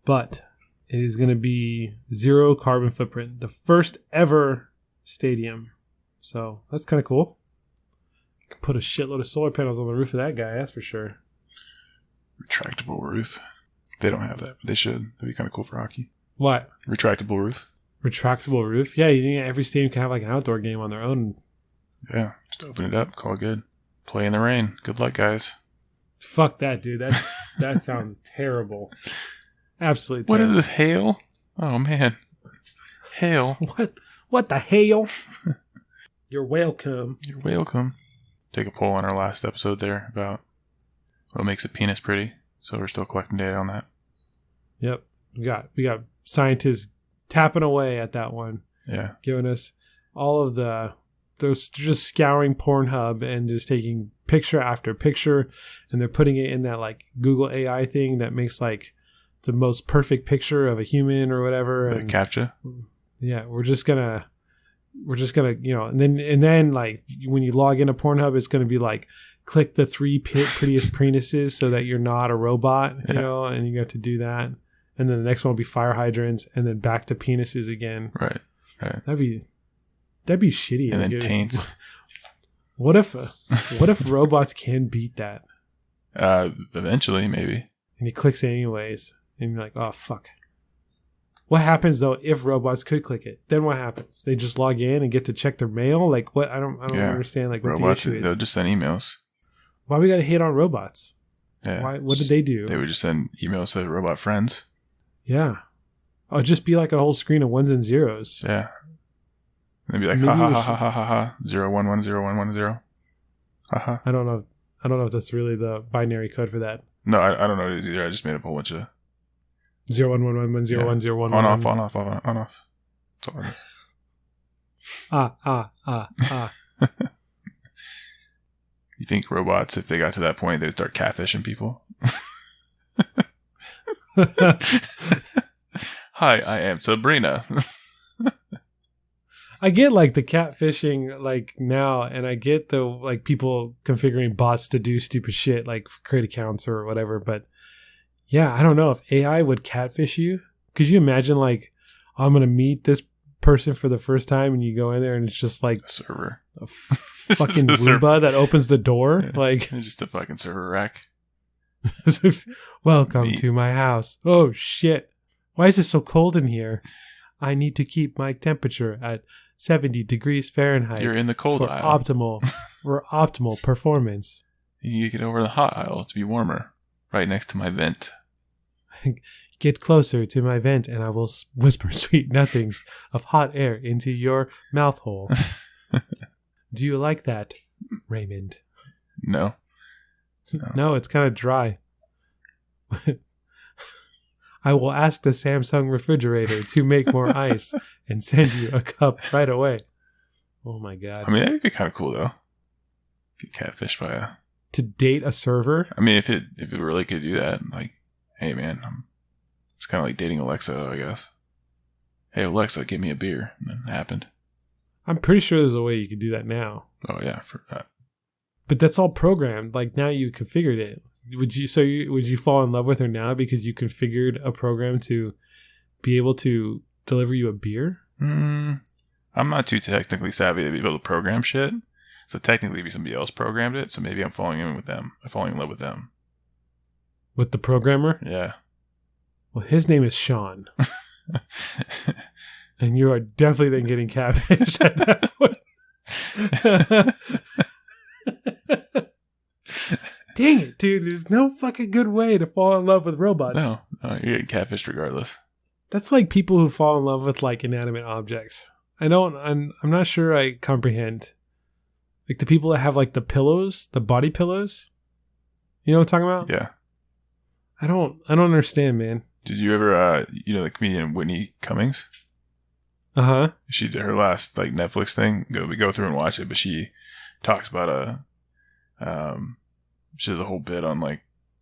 [SPEAKER 1] But it is going to be zero carbon footprint. The first ever stadium. So that's kind of cool. You can put a shitload of solar panels on the roof of that guy, that's for sure.
[SPEAKER 2] Retractable roof. They don't have that, but they should. That'd be kind of cool for hockey.
[SPEAKER 1] What?
[SPEAKER 2] Retractable roof.
[SPEAKER 1] Retractable roof? Yeah, you think every stadium can have an outdoor game on their own.
[SPEAKER 2] Yeah, just open it up, call it good. Play in the rain. Good luck, guys.
[SPEAKER 1] Fuck that, dude. That sounds terrible. Absolutely
[SPEAKER 2] terrible.
[SPEAKER 1] terrible.
[SPEAKER 2] What is this, hail? Oh, man. Hail.
[SPEAKER 1] What the hail? You're welcome.
[SPEAKER 2] You're welcome. Take a poll on our last episode there about what makes a penis pretty. So we're still collecting data on that.
[SPEAKER 1] Yep. We got scientists tapping away at that one.
[SPEAKER 2] Yeah.
[SPEAKER 1] Giving us all of those just scouring Pornhub and just taking picture after picture, and they're putting it in that Google AI thing that makes the most perfect picture of a human or whatever.
[SPEAKER 2] And CAPTCHA.
[SPEAKER 1] Yeah, we're just gonna and then when you log into Pornhub, it's gonna be click the 3 prettiest penises so that you're not a robot, and you have to do that. And then the next one will be fire hydrants, and then back to penises again.
[SPEAKER 2] Right.
[SPEAKER 1] That'd be shitty.
[SPEAKER 2] And then taints.
[SPEAKER 1] What if robots can beat that?
[SPEAKER 2] Eventually, maybe.
[SPEAKER 1] And he clicks it anyways, and you're like, oh fuck. What happens though if robots could click it? Then what happens? They just log in and get to check their mail? What? I don't understand what
[SPEAKER 2] robots,
[SPEAKER 1] the issue is.
[SPEAKER 2] They'll just send emails.
[SPEAKER 1] Why we gotta hate on robots?
[SPEAKER 2] Yeah.
[SPEAKER 1] Why? What did they do?
[SPEAKER 2] They would just send emails to robot friends.
[SPEAKER 1] Yeah. Oh, just be a whole screen of ones and zeros.
[SPEAKER 2] Yeah. And they'd be ha ha ha ha ha ha 0110110. Haha.
[SPEAKER 1] I don't know if that's really the binary code for that.
[SPEAKER 2] No, I don't know what it is either. I just made up a whole bunch of
[SPEAKER 1] 011101011.
[SPEAKER 2] On off. That's all it is. You think robots, if they got to that point, they'd start catfishing people? Hi, I am Sabrina.
[SPEAKER 1] I get the catfishing now, and I get the people configuring bots to do stupid shit create accounts or whatever, but yeah, I don't know if AI would catfish you. Could you imagine I'm gonna meet this person for the first time, and you go in there and it's just
[SPEAKER 2] a server,
[SPEAKER 1] a fucking Roomba that opens the door,
[SPEAKER 2] it's just a fucking server rack.
[SPEAKER 1] Welcome to my house. Oh shit! Why is it so cold in here? I need to keep my temperature at 70 degrees Fahrenheit.
[SPEAKER 2] You're in the cold aisle.
[SPEAKER 1] For optimal performance.
[SPEAKER 2] You need to get over the hot aisle to be warmer. Right next to my vent.
[SPEAKER 1] Get closer to my vent, and I will whisper sweet nothings of hot air into your mouth hole. Do you like that, Raymond?
[SPEAKER 2] No.
[SPEAKER 1] No, it's kind of dry. I will ask the Samsung refrigerator to make more ice and send you a cup right away. Oh my God.
[SPEAKER 2] I mean, that'd be kind of cool though. Get catfished by a...
[SPEAKER 1] To date a server?
[SPEAKER 2] I mean, if it really could do that, like, hey man, it's kind of like dating Alexa, I guess. Hey Alexa, get me a beer. And then it happened.
[SPEAKER 1] I'm pretty sure there's a way you could do that now.
[SPEAKER 2] Oh yeah, for that.
[SPEAKER 1] But that's all programmed. Like now you configured it. Would you fall in love with her now because you configured a program to be able to deliver you a beer?
[SPEAKER 2] I'm not too technically savvy to be able to program shit. So technically, maybe somebody else programmed it. So maybe I'm falling in love with them.
[SPEAKER 1] With the programmer?
[SPEAKER 2] Yeah.
[SPEAKER 1] Well, his name is Sean. And you are definitely then getting catfished at that point. Dang it, dude. There's no fucking good way to fall in love with robots.
[SPEAKER 2] No, you're getting catfished regardless.
[SPEAKER 1] That's like people who fall in love with like inanimate objects. I'm not sure I comprehend. Like the people that have like the pillows, the body pillows. You know what I'm talking about?
[SPEAKER 2] Yeah.
[SPEAKER 1] I don't understand, man.
[SPEAKER 2] Did you ever, the comedian Whitney Cummings?
[SPEAKER 1] Uh-huh.
[SPEAKER 2] She did her last like Netflix thing. We go through and watch it, but she talks about she does a whole bit on like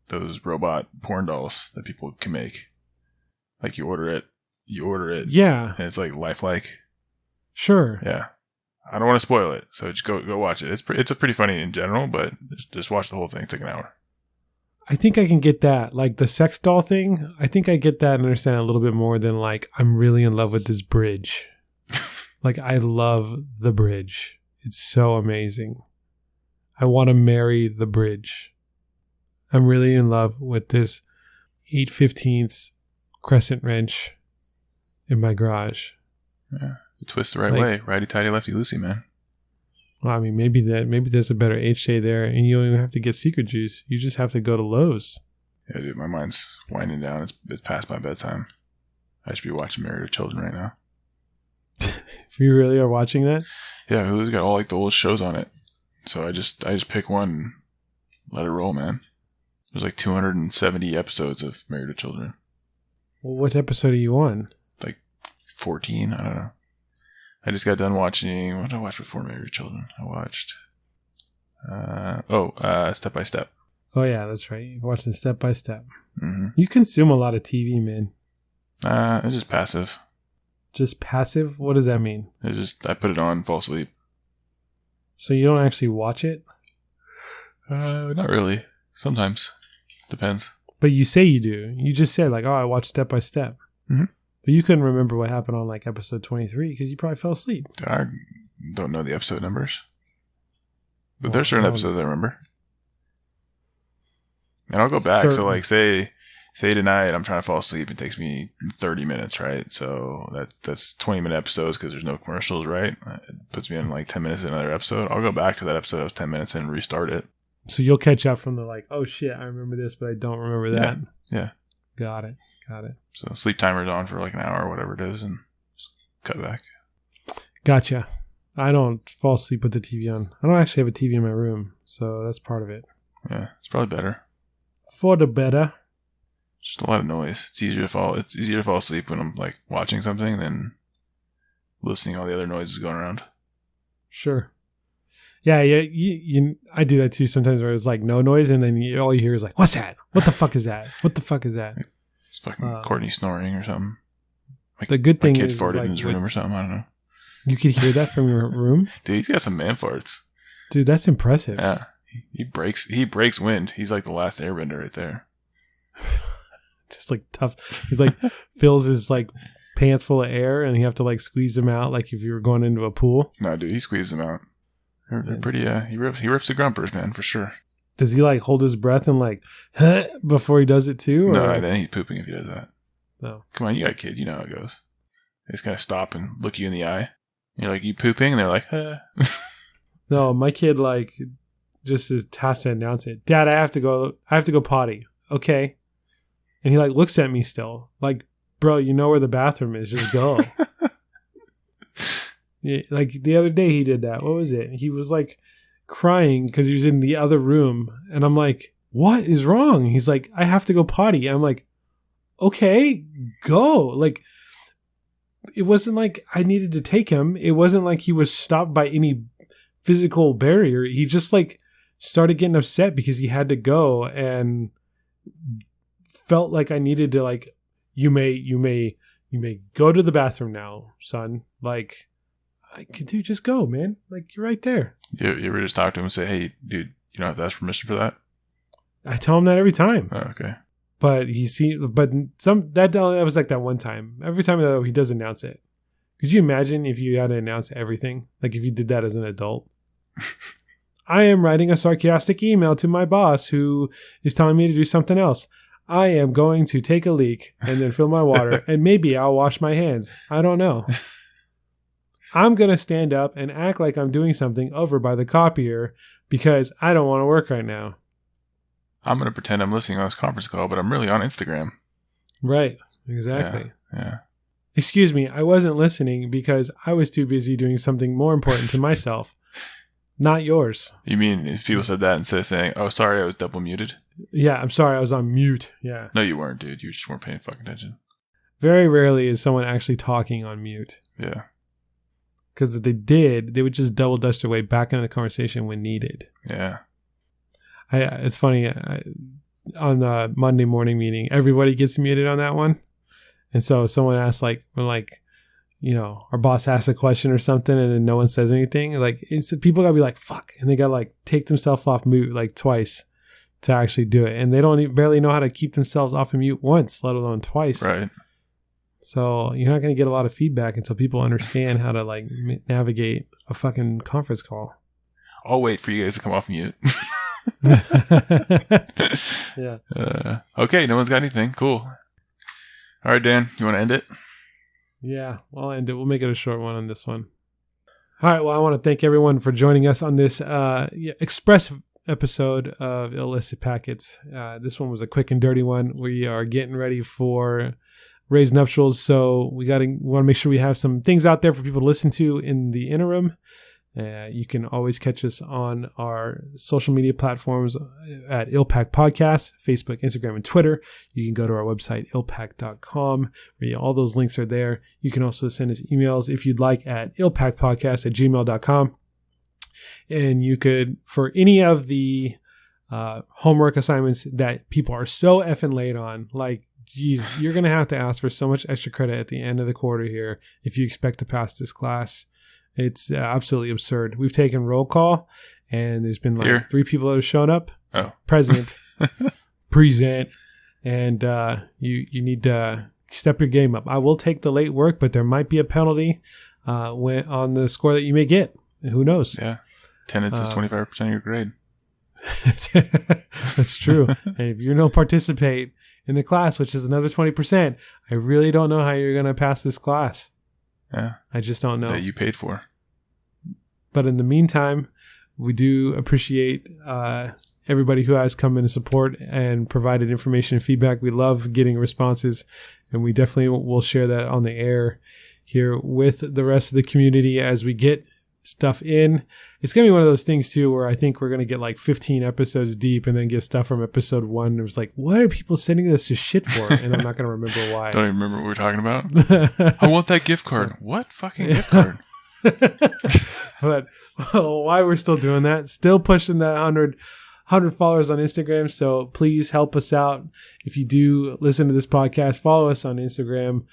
[SPEAKER 2] those robot porn dolls that people can make. Like you order it.
[SPEAKER 1] Yeah.
[SPEAKER 2] And it's like lifelike.
[SPEAKER 1] Sure.
[SPEAKER 2] Yeah. I don't want to spoil it, so just go watch it. It's a pretty funny in general, but just watch the whole thing. It's like an hour.
[SPEAKER 1] I think I can get that. Like the sex doll thing, I think I get that and understand a little bit more than like, I'm really in love with this bridge. Like, I love the bridge. It's so amazing. I want to marry the bridge. I'm really in love with this 8/15 crescent wrench in my garage.
[SPEAKER 2] Yeah. You twist the right way. Righty-tighty, lefty-loosey, man.
[SPEAKER 1] Well, I mean, maybe there's a better HJ there, and you don't even have to get secret juice. You just have to go to Lowe's.
[SPEAKER 2] Yeah, dude, my mind's winding down. It's past my bedtime. I should be watching Married with Children right now.
[SPEAKER 1] If you really are watching that?
[SPEAKER 2] Yeah, Hulu's got all like the old shows on it. So I just pick one and let it roll, man. There's like 270 episodes of Married with Children.
[SPEAKER 1] Well, what episode are you on?
[SPEAKER 2] Like 14, I don't know. I just got done watching... What did I watch before Married with Children? I watched... Step by Step.
[SPEAKER 1] Oh, yeah, that's right. You're watching Step by Step.
[SPEAKER 2] Mm-hmm.
[SPEAKER 1] You consume a lot of TV, man.
[SPEAKER 2] It's just passive.
[SPEAKER 1] Just passive? What does that mean?
[SPEAKER 2] It's just... I put it on, fall asleep.
[SPEAKER 1] So you don't actually watch it?
[SPEAKER 2] Not really. Sometimes. Depends.
[SPEAKER 1] But you say you do. You just said, like, oh, I watched Step by Step.
[SPEAKER 2] Mm-hmm.
[SPEAKER 1] But you couldn't remember what happened on, like, episode 23 because you probably fell asleep.
[SPEAKER 2] I don't know the episode numbers. But there's certain episodes I remember. And I'll go back. So, like, say tonight I'm trying to fall asleep. It takes me 30 minutes, right? So that's 20-minute episodes because there's no commercials, right? It puts me in, like, 10 minutes in another episode. I'll go back to that episode that was 10 minutes and restart it.
[SPEAKER 1] So you'll catch up from the, like, oh, shit, I remember this, but I don't remember that.
[SPEAKER 2] Yeah.
[SPEAKER 1] Got it.
[SPEAKER 2] So sleep timer's on for, like, an hour or whatever it is and just cut back.
[SPEAKER 1] Gotcha. I don't fall asleep with the TV on. I don't actually have a TV in my room, so that's part of it.
[SPEAKER 2] Yeah, it's probably better.
[SPEAKER 1] For the better.
[SPEAKER 2] Just a lot of noise. It's easier to fall asleep when I'm like watching something than listening to all the other noises going around.
[SPEAKER 1] Sure. Yeah. I do that too sometimes where it's like no noise and then all you hear is like, what's that? What the fuck is that? What the fuck is that?
[SPEAKER 2] It's fucking Courtney snoring or something.
[SPEAKER 1] The good thing
[SPEAKER 2] is
[SPEAKER 1] is
[SPEAKER 2] farted
[SPEAKER 1] like,
[SPEAKER 2] in his room or something. I don't know.
[SPEAKER 1] You could hear that from your room?
[SPEAKER 2] Dude, he's got some man farts.
[SPEAKER 1] Dude, that's impressive.
[SPEAKER 2] Yeah. He breaks wind. He's like the last airbender right there.
[SPEAKER 1] Just like tough. He's like fills his like pants full of air and you have to like squeeze them out like if you were going into a pool.
[SPEAKER 2] No, dude, he squeezes them out. They're pretty he rips the grumpers, man, for sure.
[SPEAKER 1] Does he like hold his breath and like before he does it too? Or?
[SPEAKER 2] No, then he's pooping if he does that.
[SPEAKER 1] No.
[SPEAKER 2] Come on, you got a kid, you know how it goes. They just gotta stop and look you in the eye. You're like, you pooping? And they're like,
[SPEAKER 1] No, my kid like just has to announce it. Dad, I have to go potty. Okay. And he like looks at me still. Like, bro, you know where the bathroom is. Just go. Yeah, like the other day he did that. What was it? He was like crying because he was in the other room. And I'm like, what is wrong? He's like, I have to go potty. I'm like, okay, go. Like, it wasn't like I needed to take him. It wasn't like he was stopped by any physical barrier. He just like started getting upset because he had to go and felt like I needed to like, you may go to the bathroom now, son. Like, dude, just go, man. Like, you're right there.
[SPEAKER 2] You ever just talk to him and say, hey, dude, you don't have to ask permission for that?
[SPEAKER 1] I tell him that every time.
[SPEAKER 2] Oh, okay.
[SPEAKER 1] But that was like that one time. Every time though, he does announce it. Could you imagine if you had to announce everything? Like if you did that as an adult? I am writing a sarcastic email to my boss who is telling me to do something else. I am going to take a leak and then fill my water and maybe I'll wash my hands. I don't know. I'm going to stand up and act like I'm doing something over by the copier because I don't want to work right now.
[SPEAKER 2] I'm going to pretend I'm listening on this conference call, but I'm really on Instagram.
[SPEAKER 1] Right. Exactly.
[SPEAKER 2] Yeah.
[SPEAKER 1] Excuse me. I wasn't listening because I was too busy doing something more important to myself. Not yours.
[SPEAKER 2] You mean if people said that instead of saying, oh, sorry, I was double muted?
[SPEAKER 1] Yeah, I'm sorry, I was on mute. Yeah.
[SPEAKER 2] No, you weren't, dude. You just weren't paying fucking attention.
[SPEAKER 1] Very rarely is someone actually talking on mute.
[SPEAKER 2] Yeah.
[SPEAKER 1] Because if they did, they would just double dutch their way back into the conversation when needed.
[SPEAKER 2] Yeah.
[SPEAKER 1] It's funny, on the Monday morning meeting, everybody gets muted on that one. And so someone asks, like, you know, our boss asks a question or something and then no one says anything. Like, people got to be like, fuck. And they got to like take themselves off mute like twice to actually do it. And they don't barely know how to keep themselves off of mute once, let alone twice.
[SPEAKER 2] Right.
[SPEAKER 1] So you're not going to get a lot of feedback until people understand how to like navigate a fucking conference call.
[SPEAKER 2] I'll wait for you guys to come off mute.
[SPEAKER 1] Yeah.
[SPEAKER 2] Okay. No one's got anything. Cool. All right, Dan, you want to end it?
[SPEAKER 1] Yeah, I'll end it. We'll make it a short one on this one. All right. Well, I want to thank everyone for joining us on this express episode of Illicit Packets. This one was a quick and dirty one. We are getting ready for Ray's nuptials, so we want to make sure we have some things out there for people to listen to in the interim. You can always catch us on our social media platforms at ILPAC Podcast, Facebook, Instagram, and Twitter. You can go to our website, ilpac.com, where all those links are there. You can also send us emails if you'd like at ilpacpodcast@gmail.com. And you could, for any of the homework assignments that people are so effing late on, like, geez, you're going to have to ask for so much extra credit at the end of the quarter here if you expect to pass this class. It's absolutely absurd. We've taken roll call, and there's been like 3 people that have shown up.
[SPEAKER 2] Oh.
[SPEAKER 1] Present. And you need to step your game up. I will take the late work, but there might be a penalty on the score that you may get. Who knows?
[SPEAKER 2] Yeah. Attendance is 25% of your grade.
[SPEAKER 1] That's true. And if you don't participate in the class, which is another 20%, I really don't know how you're going to pass this class.
[SPEAKER 2] Yeah.
[SPEAKER 1] I just don't know.
[SPEAKER 2] That you paid for.
[SPEAKER 1] But in the meantime, we do appreciate everybody who has come in to support and provided information and feedback. We love getting responses, and we definitely will share that on the air here with the rest of the community as we get stuff in. It's going to be one of those things too where I think we're going to get like 15 episodes deep and then get stuff from episode 1. It was like, what are people sending this to shit for? And I'm not going to remember why.
[SPEAKER 2] Don't even remember what we're talking about. I want that gift card. What fucking gift card?
[SPEAKER 1] But why we're still doing that, still pushing that 100 followers on Instagram. So please help us out. If you do listen to this podcast, follow us on Instagram.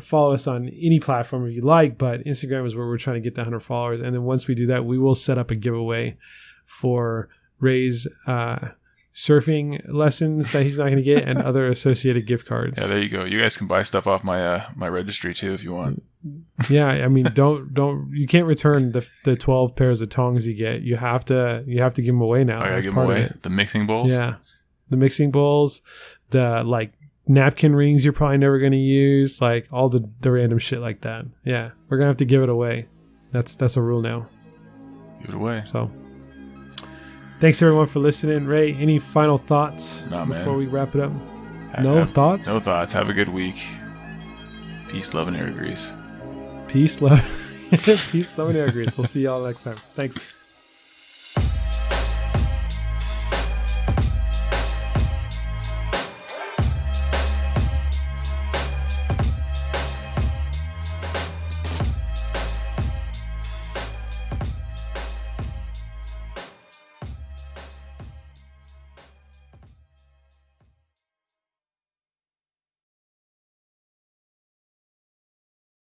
[SPEAKER 1] Follow us on any platform if you like, but Instagram is where we're trying to get the 100 followers. And then once we do that, we will set up a giveaway for Ray's surfing lessons that he's not going to get and other associated gift cards.
[SPEAKER 2] Yeah, there you go. You guys can buy stuff off my my registry too if you want.
[SPEAKER 1] Yeah, I mean, you can't return the 12 pairs of tongs you get. You have to give them away now.
[SPEAKER 2] I gotta give them away. The mixing bowls.
[SPEAKER 1] Yeah, the mixing bowls, the like napkin rings you're probably never going to use, like all the random shit like that. Yeah, we're gonna have to give it away. That's a rule now.
[SPEAKER 2] Give it away.
[SPEAKER 1] So thanks everyone for listening. Ray, any final thoughts before we wrap it up? No thoughts.
[SPEAKER 2] Have a good week. Peace, love, and air grease.
[SPEAKER 1] Peace, love, and air grease. We'll see y'all next time. Thanks.